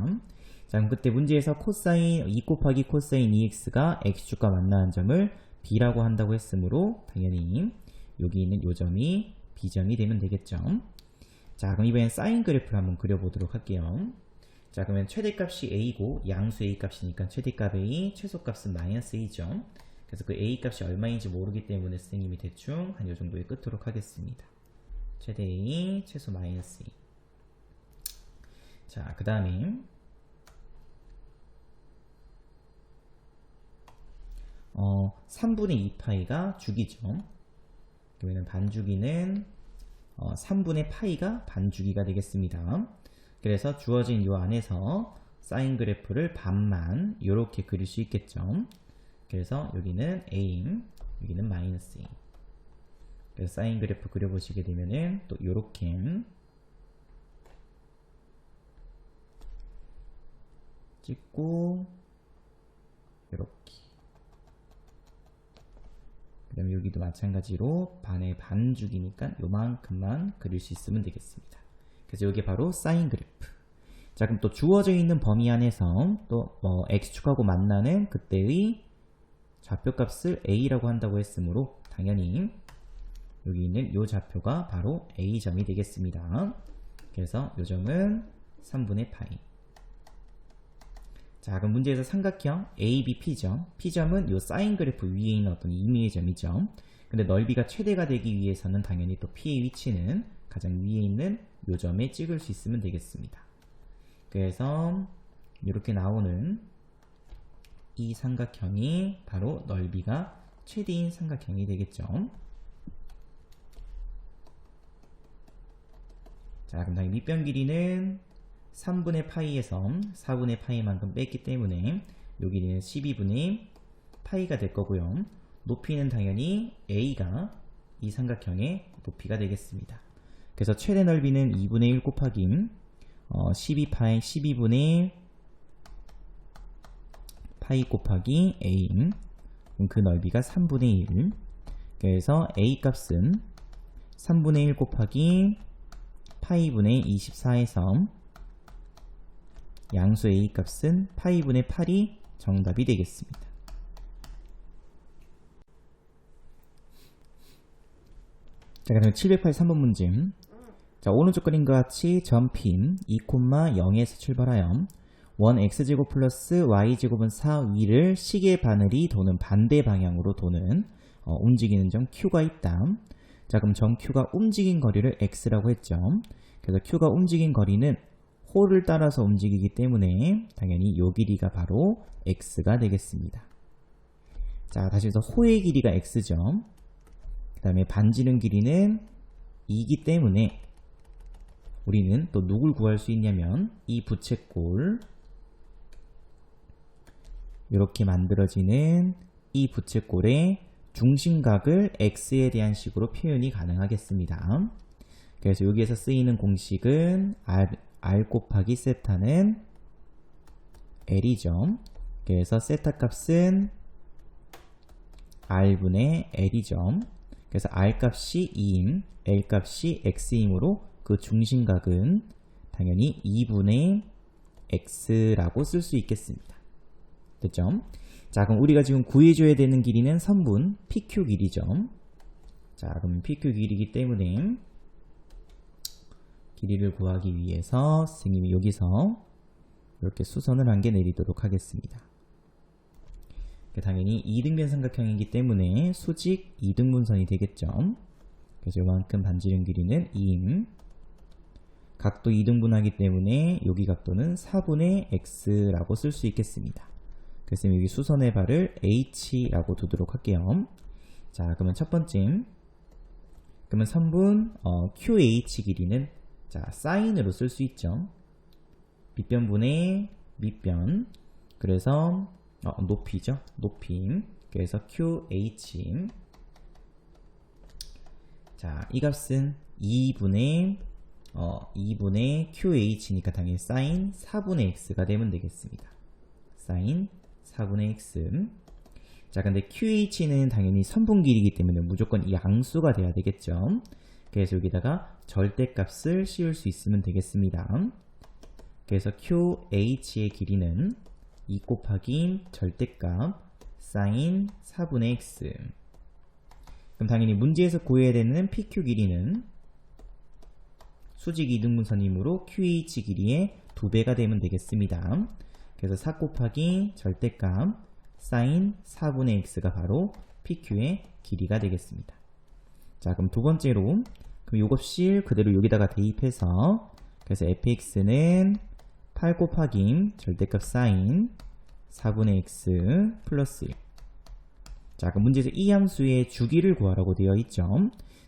자, 그럼 그때 문제에서 코사인 2 곱하기 코사인 2x가 x축과 만나는 점을 b라고 한다고 했으므로 당연히 여기 있는 요 점이 b점이 되면 되겠죠. 자, 그럼 이번엔 사인 그래프를 한번 그려보도록 할게요. 자, 그러면 최대값이 a고 양수 a 값이니까 최대값 a, 최소값은 마이너스 a죠. 그래서 그 a 값이 얼마인지 모르기 때문에 선생님이 대충 한 요 정도에 끊도록 하겠습니다. 최대 a, 최소 마이너스 2. 자, 그 다음에 3분의 2파이가 주기죠. 그러면 반주기는 3분의 파이가 반주기가 되겠습니다. 그래서 주어진 요 안에서 사인 그래프를 반만 이렇게 그릴 수 있겠죠. 그래서 여기는 a, 여기는 마이너스 2. 그래서 사인 그래프 그려보시게 되면은 또 요렇게 찍고 이렇게, 그 다음에 여기도 마찬가지로 반의 반주기니까 요만큼만 그릴 수 있으면 되겠습니다. 그래서 이게 바로 사인 그래프. 자, 그럼 또 주어져 있는 범위 안에서 또 x축하고 만나는 그때의 좌표값을 a라고 한다고 했으므로 당연히 여기 있는 요 좌표가 바로 a점이 되겠습니다. 그래서 요 점은 3분의 파이. 자, 그럼 문제에서 삼각형 ABP점, P점은 요 사인 그래프 위에 있는 어떤 임의의 점이죠. 근데 넓이가 최대가 되기 위해서는 당연히 또 P의 위치는 가장 위에 있는 요 점에 찍을 수 있으면 되겠습니다. 그래서 이렇게 나오는 이 삼각형이 바로 넓이가 최대인 삼각형이 되겠죠. 자, 그럼 당연히 밑변 길이는 3분의 파이에서 4분의 파이만큼 뺐기 때문에 여기는 12분의 파이가 될 거고요. 높이는 당연히 a가 이 삼각형의 높이가 되겠습니다. 그래서 최대 넓이는 2분의 1 곱하기 12파이 12분의 파이 곱하기 a. 그 넓이가 3분의 1. 그래서 a 값은 3분의 1 곱하기 파이분의 24에서 양수 a 값은 파이분의 8이 정답이 되겠습니다. 자, 그럼 783번 문제. 자, 오른쪽 그림과 같이 점 P 2,0에서 출발하여 원 x제곱 플러스 y제곱은 4 위를 시계 바늘이 도는 반대 방향으로 도는 움직이는 점 Q가 있다. 자, 그럼 점 Q가 움직인 거리를 x라고 했죠. 그래서 Q가 움직인 거리는 홀을 따라서 움직이기 때문에 당연히 요 길이가 바로 x가 되겠습니다. 자, 다시 해서 호의 길이가 x죠. 그 다음에 반지름 길이는 2이기 때문에 우리는 또 누굴 구할 수 있냐면 이 부채꼴, 이렇게 만들어지는 이 부채꼴의 중심각을 x에 대한 식으로 표현이 가능하겠습니다. 그래서 여기에서 쓰이는 공식은 r 곱하기 세타는 l이죠. 그래서 세타 값은 r분의 l이죠. 그래서 r 값이 2임, l 값이 x이므로 그 중심각은 당연히 2분의 x라고 쓸 수 있겠습니다. 됐죠? 자, 그럼 우리가 지금 구해줘야 되는 길이는 선분 PQ 길이죠. 자, 그럼 PQ 길이기 때문에 길이를 구하기 위해서 선생님이 여기서 이렇게 수선을 한 개 내리도록 하겠습니다. 당연히 2등변 삼각형이기 때문에 수직 2등분선이 되겠죠. 그래서 이만큼 반지름 길이는 2임. 각도 2등분하기 때문에 여기 각도는 4분의 x라고 쓸 수 있겠습니다. 그래서 여기 수선의 발을 h라고 두도록 할게요. 자, 그러면 첫 번째, 그러면 선분 QH 길이는 자 사인으로 쓸 수 있죠. 밑변분의 밑변, 그래서 높이죠. 높이. 그래서 QH. 자, 이 값은 2분의 QH니까 당연히 사인 4분의 X가 되면 되겠습니다. 사인 4분의 X. 자, 근데 QH는 당연히 선분 길이기 때문에 무조건 양수가 돼야 되겠죠. 그래서 여기다가 절대값을 씌울 수 있으면 되겠습니다. 그래서 QH의 길이는 2 곱하기 절대값 사인 4분의 X. 그럼 당연히 문제에서 구해야 되는 PQ 길이는 수직 이등분선이므로 QH 길이의 2배가 되면 되겠습니다. 그래서 4 곱하기 절대값 사인 4분의 X가 바로 PQ의 길이가 되겠습니다. 자, 그럼 두 번째로 그럼 요것을 그대로 여기다가 대입해서 그래서 fx는 8 곱하기 절대값 사인 4분의 x 플러스 1. 자, 그럼 문제에서 이 함수의 주기를 구하라고 되어 있죠.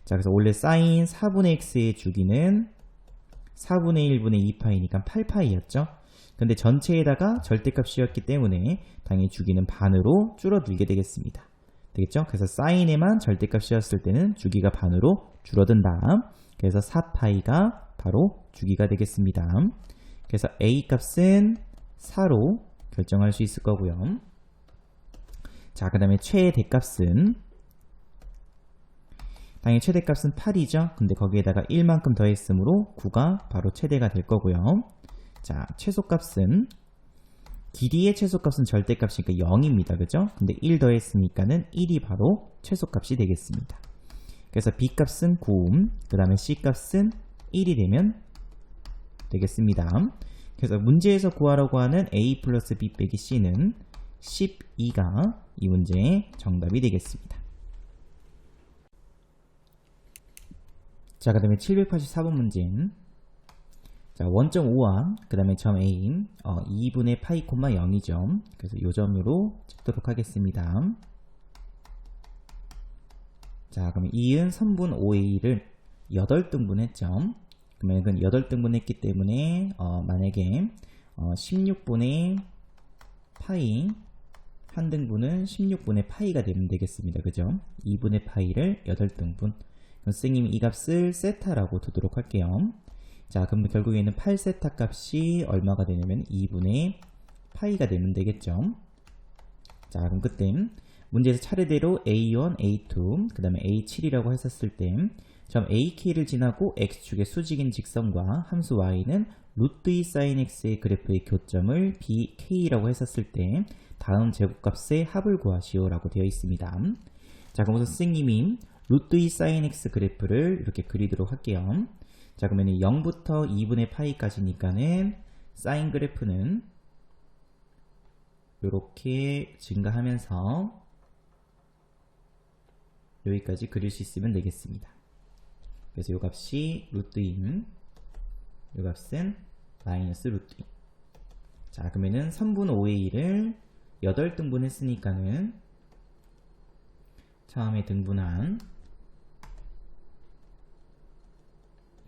자, 그래서 원래 사인 4분의 x의 주기는 4분의 1분의 2파이니까 8파이였죠. 근데 전체에다가 절대값 씌웠기 때문에 당연히 주기는 반으로 줄어들게 되겠습니다. 되겠죠? 그래서 사인에만 절대값 씌웠을 때는 주기가 반으로 줄어든다. 그래서 4파이가 바로 주기가 되겠습니다. 그래서 a 값은 4로 결정할 수 있을 거고요. 자, 그 다음에 최대값은 당연히 최대값은 8이죠. 근데 거기에다가 1만큼 더했으므로 9가 바로 최대가 될 거고요. 자, 최소값은 길이의 최소값은 절대값이니까 0입니다. 그죠? 근데 1 더했으니까는 1이 바로 최소값이 되겠습니다. 그래서 b값은 9, 그 다음에 c값은 1이 되면 되겠습니다. 그래서 문제에서 구하라고 하는 a 플러스 b 빼기 c는 12가 이 문제의 정답이 되겠습니다. 자, 그 다음에 784번 문제. 자, 원점5와 그 다음에 점 A 2분의 파이 콤마 0이죠. 그래서 이 점으로 찍도록 하겠습니다. 자, 그러면 이은 선분 5A를 8등분 했죠. 그러면 그건 8등분 했기 때문에 만약에 16분의 파이 한 등분은 16분의 파이가 되면 되겠습니다. 그죠? 2분의 파이를 8등분. 그럼 선생님이 이 값을 세타라고 두도록 할게요. 자, 그럼 결국에는 8세타 값이 얼마가 되냐면 2분의 파이가 되면 되겠죠. 자, 그럼 그때 문제에서 차례대로 A1, A2, 그 다음에 A7이라고 했었을 때 점 AK를 지나고 X축의 수직인 직선과 함수 Y는 루트 2 sin X의 그래프의 교점을 BK라고 했었을 때 다음 제곱값의 합을 구하시오 라고 되어 있습니다. 자, 그럼 우선 선생님이 루트 2 sin X 그래프를 이렇게 그리도록 할게요. 자, 그러면 0부터 2분의 파이까지니까는 사인 그래프는 이렇게 증가하면서 여기까지 그릴 수 있으면 되겠습니다. 그래서 이 값이 루트 2, 이 값은 마이너스 루트 2. 자, 그러면은 선분 5A를 8등분 했으니까는 처음에 등분한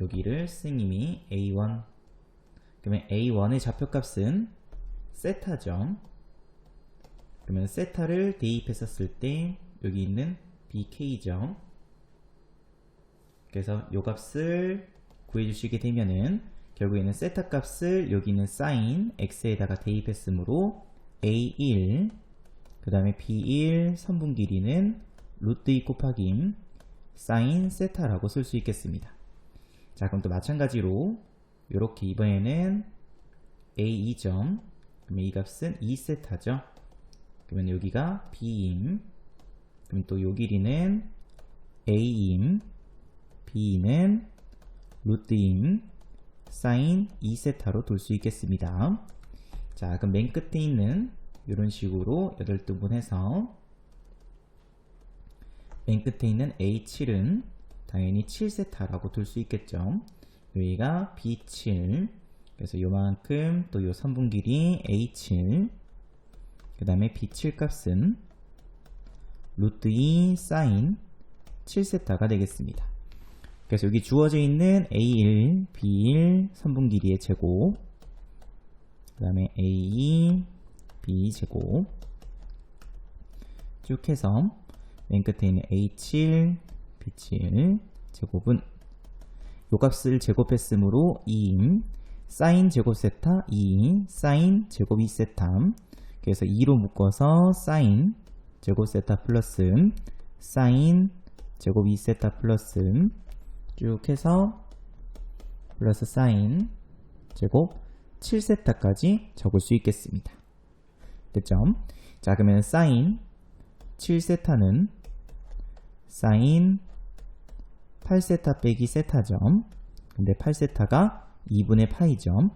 여기를 선생님이 A1, 그러면 A1의 좌표값은 세타죠. 그러면 세타를 대입했었을 때 여기 있는 BK죠. 그래서 요 값을 구해주시게 되면은 결국에는 세타 값을 여기 있는 sin x에다가 대입했으므로 A1 그 다음에 B1 선분 길이는 루트 2 곱하기 sin 세타라고 쓸 수 있겠습니다. 자, 그럼 또 마찬가지로 이렇게 이번에는 A2점, 그러면 이 값은 2세타죠. 그러면 여기가 B임, 그럼 또 요 길이는 A임, B는 루트임, sin 2세타로 둘 수 있겠습니다. 자, 그럼 맨 끝에 있는 이런 식으로 8등분해서 맨 끝에 있는 A7은 당연히 7세타라고 둘 수 있겠죠. 여기가 B7, 그래서 요만큼 또 요 선분 길이 A7, 그 다음에 B7 값은 루트 2 sin 7세타가 되겠습니다. 그래서 여기 주어져 있는 A1, B1 선분 길이의 제곱, 그 다음에 A2, B 제곱 쭉 해서 맨 끝에 있는 A7, B7 제곱은 요 값을 제곱했으므로 2인 sin 제곱 세타 2 sin 제곱 2세타, 그래서 2로 묶어서 sin 제곱 세타 플러스 sin 제곱 2세타 플러스 쭉 해서 플러스 sin 제곱 7세타까지 적을 수 있겠습니다. 됐죠? 자, 그러면 sin 7세타는 sin 8세타 빼기 세타죠. 근데 8세타가 2분의 파이죠.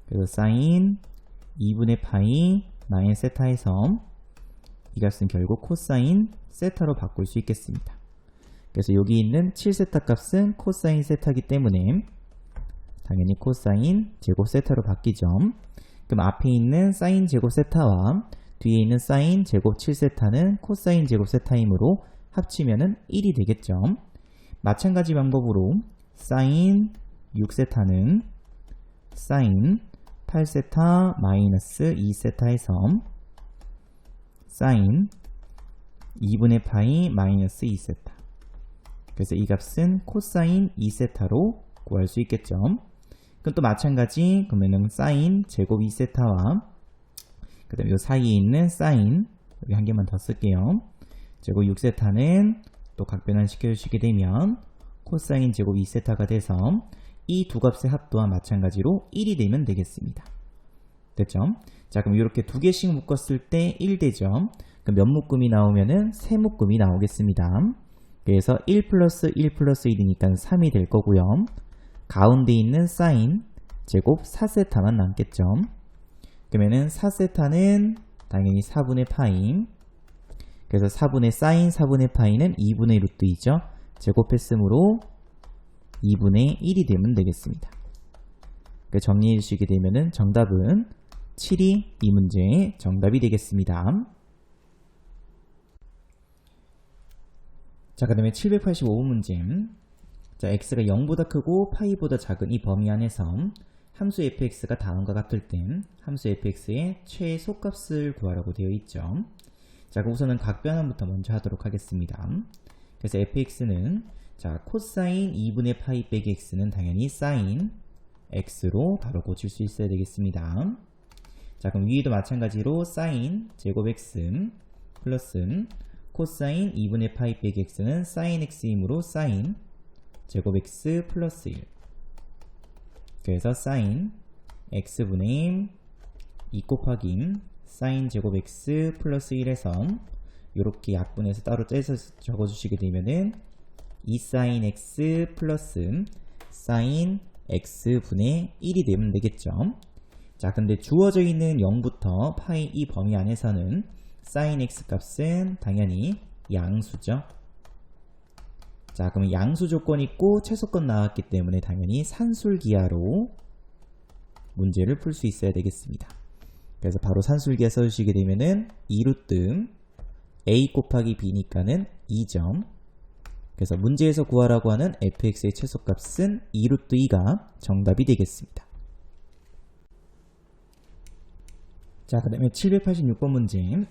그래서 sin 2분의 파이 마이너스 세타에서 이 값은 결국 코사인 세타로 바꿀 수 있겠습니다. 그래서 여기 있는 7세타 값은 코사인 세타이기 때문에 당연히 코사인 제곱 세타로 바뀌죠. 그럼 앞에 있는 사인 제곱 세타와 뒤에 있는 사인 제곱 7세타는 코사인 제곱 세타이므로 합치면은 1이 되겠죠. 마찬가지 방법으로 사인 6세타는 사인 8세타 마이너스 2세타에서 사인 2분의 파이 마이너스 2세타, 그래서 이 값은 코사인 2세타로 구할 수 있겠죠. 그럼 또 마찬가지, 그러면은 사인 제곱 2세타와 그 다음에 이 사이에 있는 사인 여기 한 개만 더 쓸게요. 제곱 6세타는 또 각변환 시켜주시게 되면 코사인 제곱 2세타가 돼서 이 두 값의 합도와 마찬가지로 1이 되면 되겠습니다. 됐죠? 자, 그럼 이렇게 두 개씩 묶었을 때 1 되죠? 그럼 몇 묶음이 나오면은 세 묶음이 나오겠습니다. 그래서 1 플러스 1 플러스 1이니까 3이 될 거고요. 가운데 있는 사인 제곱 4세타만 남겠죠. 그러면은 4세타는 당연히 4분의 파이, 그래서 4분의 사인 4분의 파이는 2분의 루트 2죠. 제곱했으므로 2분의 1이 되면 되겠습니다. 그러니까 정리해 주시게 되면은 정답은 7이 이 문제의 정답이 되겠습니다. 자, 그 다음에 785번 문제. 자, x가 0보다 크고 파이보다 작은 이 범위 안에서 함수 fx가 다음과 같을 땐 함수 fx의 최소값을 구하라고 되어 있죠. 자, 그럼 우선은 각변환부터 먼저 하도록 하겠습니다. 그래서 fx는 자, 코사인 2분의 파이 빼기 x는 당연히 사인 x로 바로 고칠 수 있어야 되겠습니다. 자, 그럼 위에도 마찬가지로 사인 제곱 x 플러스 코사인 2분의 파이 빼기 x는 사인 x이므로 사인 제곱 x 플러스 1, 그래서 사인 x분의 2 곱하기 사인 제곱 x 플러스 1에서 이렇게 약분해서 따로 떼서 적어주시게 되면은 2 사인 x 플러스 사인 x분의 1이 되면 되겠죠. 자, 근데 주어져 있는 0부터 파이 이 범위 안에서는 사인 x 값은 당연히 양수죠. 자, 그러면 양수 조건 있고 최소권 나왔기 때문에 당연히 산술기하로 문제를 풀 수 있어야 되겠습니다. 그래서 바로 산술기하 써주시게 되면은 2루트 a 곱하기 b니까는 2점. 그래서 문제에서 구하라고 하는 fx의 최소값은 2루트 2가 정답이 되겠습니다. 자, 그 다음에 786번 문제.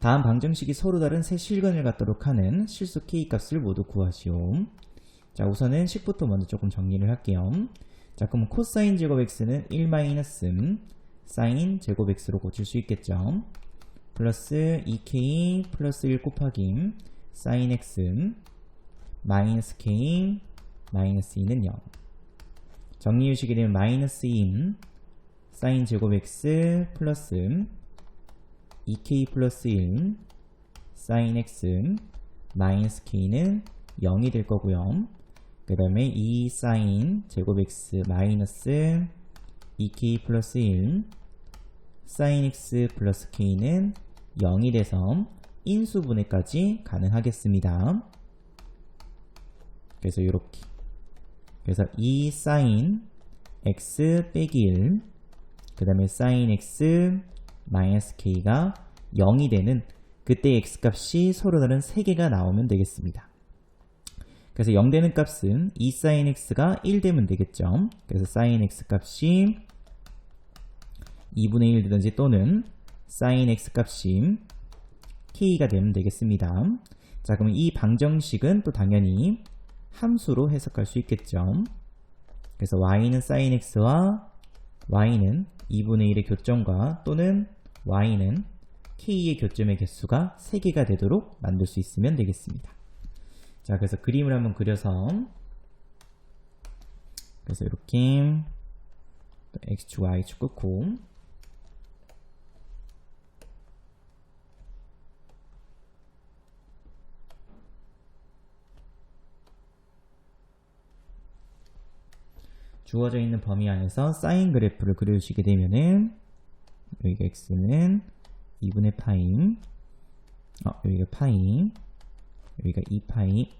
다음 방정식이 서로 다른 세 실근을 갖도록 하는 실수 k값을 모두 구하시오. 자, 우선은 식부터 먼저 조금 정리를 할게요. 자, 그럼 코사인 제곱 x는 1 마이너스 사인 제곱 x로 고칠 수 있겠죠. 플러스 2k 플러스 1 곱하기 사인 x 마이너스 k 마이너스 2는 0. 정리유식이 되면 마이너스 2인 사인 제곱 x 플러스 2k 플러스 1 사인 x 마이너스 k는 0이 될 거고요. 그 다음에 2 사인 제곱 x 마이너스 2k 플러스 1 사인 x 플러스 k는 0이 돼서 인수분해까지 가능하겠습니다. 그래서 이렇게. 그래서 2 사인 x 빼기 1 그 다음에 사인 x 마이너스 k가 0이 되는 그때 x값이 서로 다른 3개가 나오면 되겠습니다. 그래서 0 되는 값은 2 사인 x가 1 되면 되겠죠. 그래서 사인 x 값이 2분의 1 되든지 또는 사인 x 값이 k가 되면 되겠습니다. 자, 그러면 이 방정식은 또 당연히 함수로 해석할 수 있겠죠. 그래서 y는 사인 x와 y는 2분의 1의 교점과 또는 y는 k의 교점의 개수가 3개가 되도록 만들 수 있으면 되겠습니다. 자, 그래서 그림을 한번 그려서 그래서 이렇게 x축 y축 끊고 주어져 있는 범위 안에서 사인 그래프를 그려주시게 되면은 여기가 x는 2분의 파이 여기가 파이 여기가 2파이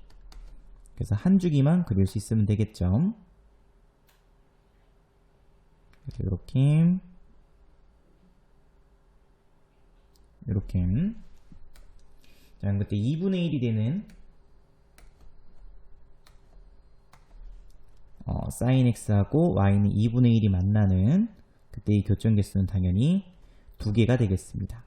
그래서 한 주기만 그릴 수 있으면 되겠죠. 그래서 이렇게 자, 그때 2분의 1이 되는 사인 x하고 y는 2분의 1이 만나는 그때 이 교점 개수는 당연히 2개가 되겠습니다.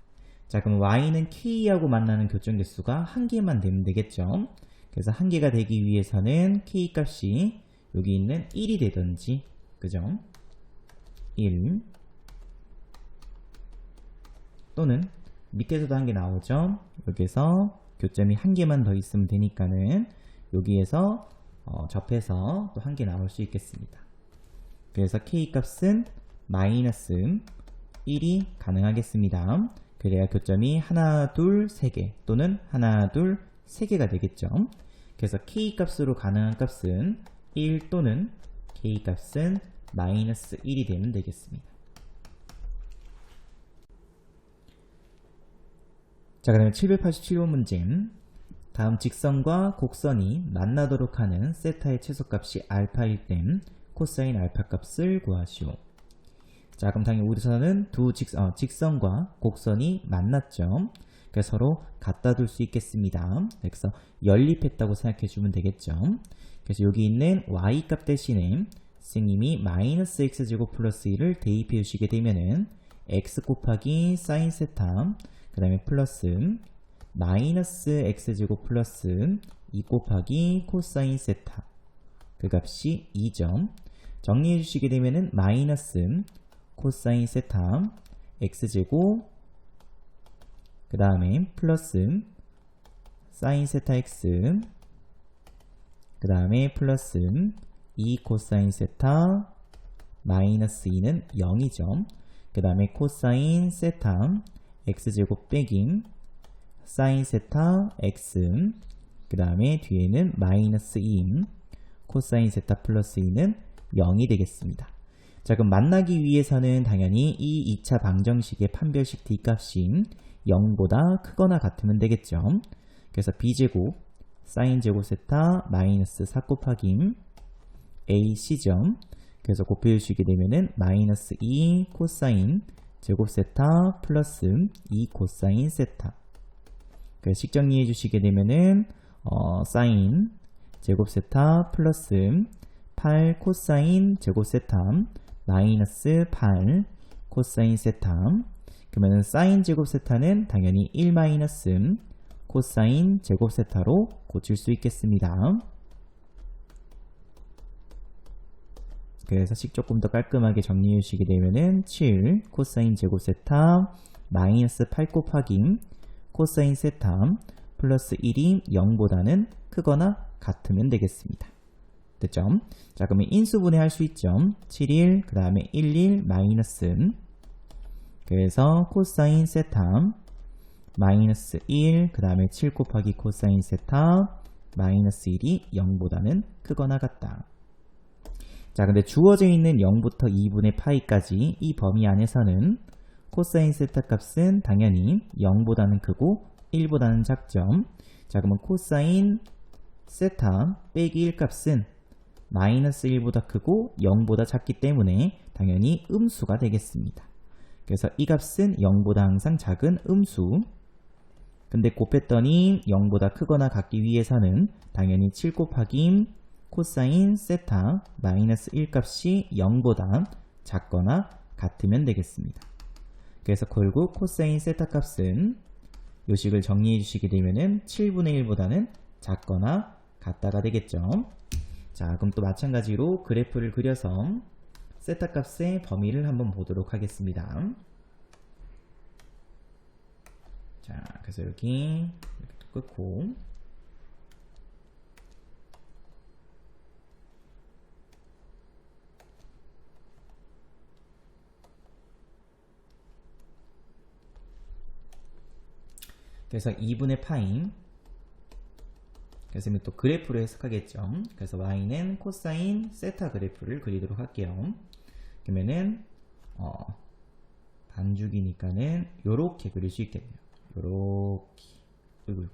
자, 그럼 y는 k하고 만나는 교점 개수가 1개만 되면 되겠죠. 그래서 1개가 되기 위해서는 k 값이 여기 있는 1이 되든지 그죠? 1 또는 밑에서도 1개 나오죠. 여기에서 교점이 1개만 더 있으면 되니까는 여기에서 접해서 또 1개 나올 수 있겠습니다. 그래서 k값은 마이너스 1이 가능하겠습니다. 그래야 교점이 하나, 둘, 3개 또는 하나, 둘, 3개가 되겠죠. 그래서 k값으로 가능한 값은 1 또는 k값은 마이너스 1이 되면 되겠습니다. 자, 그 다음에 787번 문제. 다음 직선과 곡선이 만나도록 하는 세타의 최소값이 알파일 땐 코사인 알파 값을 구하시오. 자, 그럼 당연히 우선은 두 직선과 곡선이 만났죠. 그래서 서로 갖다 둘 수 있겠습니다. 그래서 연립했다고 생각해 주면 되겠죠. 그래서 여기 있는 y값 대신에 선생님이 마이너스 x제곱 플러스 1을 대입해 주시게 되면은 x 곱하기 사인 세타 그 다음에 플러스 마이너스 x제곱 플러스 2 곱하기 코사인 세타 그 값이 2점. 정리해 주시게 되면은 마이너스 코사인 세타 x제곱 그 다음에 플러스 사인 세타 x 그 다음에 플러스 2 코사인 세타 마이너스 2는 0이죠. 그 다음에 코사인 세타 x제곱 빼기 사인 세타 x 그 다음에 뒤에는 마이너스 2 코사인 세타 플러스 2는 0이 되겠습니다. 자, 그럼 만나기 위해서는 당연히 이 2차 방정식의 판별식 d값이 0보다 크거나 같으면 되겠죠. 그래서 b제곱 사인 제곱 세타 마이너스 4 곱하기 ac점 그래서 곱해주시게 되면은 마이너스 2 코사인 제곱 세타 플러스 2 코사인 세타 그 식 정리해 주시게 되면은 사인 제곱 세타 플러스 8 코사인 제곱 세타 마이너스 8 코사인 세타. 그러면 사인 제곱 세타는 당연히 1 마이너스 코사인 제곱 세타로 고칠 수 있겠습니다. 그래서 식 조금 더 깔끔하게 정리해 주시게 되면은 7 코사인 제곱 세타 마이너스 8 곱하기 코사인 세타 플러스 1이 0보다는 크거나 같으면 되겠습니다. 됐죠? 자, 그러면 인수분해 할 수 있죠? 7일 그 다음에 11 마이너스, 그래서 코사인 세타 마이너스 1 그 다음에 7 곱하기 코사인 세타 마이너스 1이 0보다는 크거나 같다. 자, 근데 주어져 있는 0부터 2분의 파이까지 이 범위 안에서는 코사인 세타 값은 당연히 0보다는 크고 1보다는 작죠. 자, 그러면 코사인 세타 빼기 1 값은 마이너스 1보다 크고 0보다 작기 때문에 당연히 음수가 되겠습니다. 그래서 이 값은 0보다 항상 작은 음수. 근데 곱했더니 0보다 크거나 같기 위해서는 당연히 7 곱하기 코사인 세타 마이너스 1 값이 0보다 작거나 같으면 되겠습니다. 그래서 결국 코사인 세타 값은 요식을 정리해 주시게 되면은 7분의 1보다는 작거나 같다가 되겠죠. 자, 그럼 또 마찬가지로 그래프를 그려서 세타 값의 범위를 한번 보도록 하겠습니다. 자, 그래서 여기 이렇게 또 끊고, 그래서 2분의 파인, 그래서 또 그래프로 해석하겠죠. 그래서 y는 코사인 세타 그래프를 그리도록 할게요. 그러면은 반죽이니까는 요렇게 그릴 수 있겠네요. 요렇게. 어이구.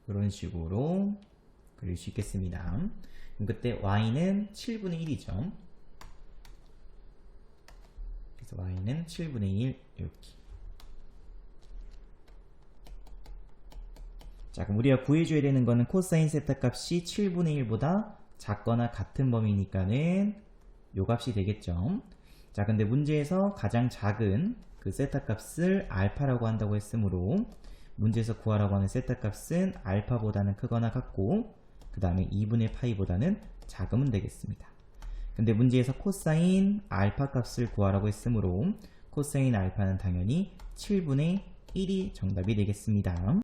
이런 식으로 그릴 수 있겠습니다. 그럼 그때 y는 7분의 1이죠. 그래서 y는 7분의 1 이렇게. 자, 그럼 우리가 구해줘야 되는 거는 코사인 세타 값이 7분의 1보다 작거나 같은 범위니까는 요 값이 되겠죠. 자, 근데 문제에서 가장 작은 그 세타 값을 알파라고 한다고 했으므로 문제에서 구하라고 하는 세타 값은 알파보다는 크거나 같고 그 다음에 2분의 파이보다는 작으면 되겠습니다. 근데 문제에서 코사인 알파 값을 구하라고 했으므로 코사인 알파는 당연히 7분의 1이 정답이 되겠습니다.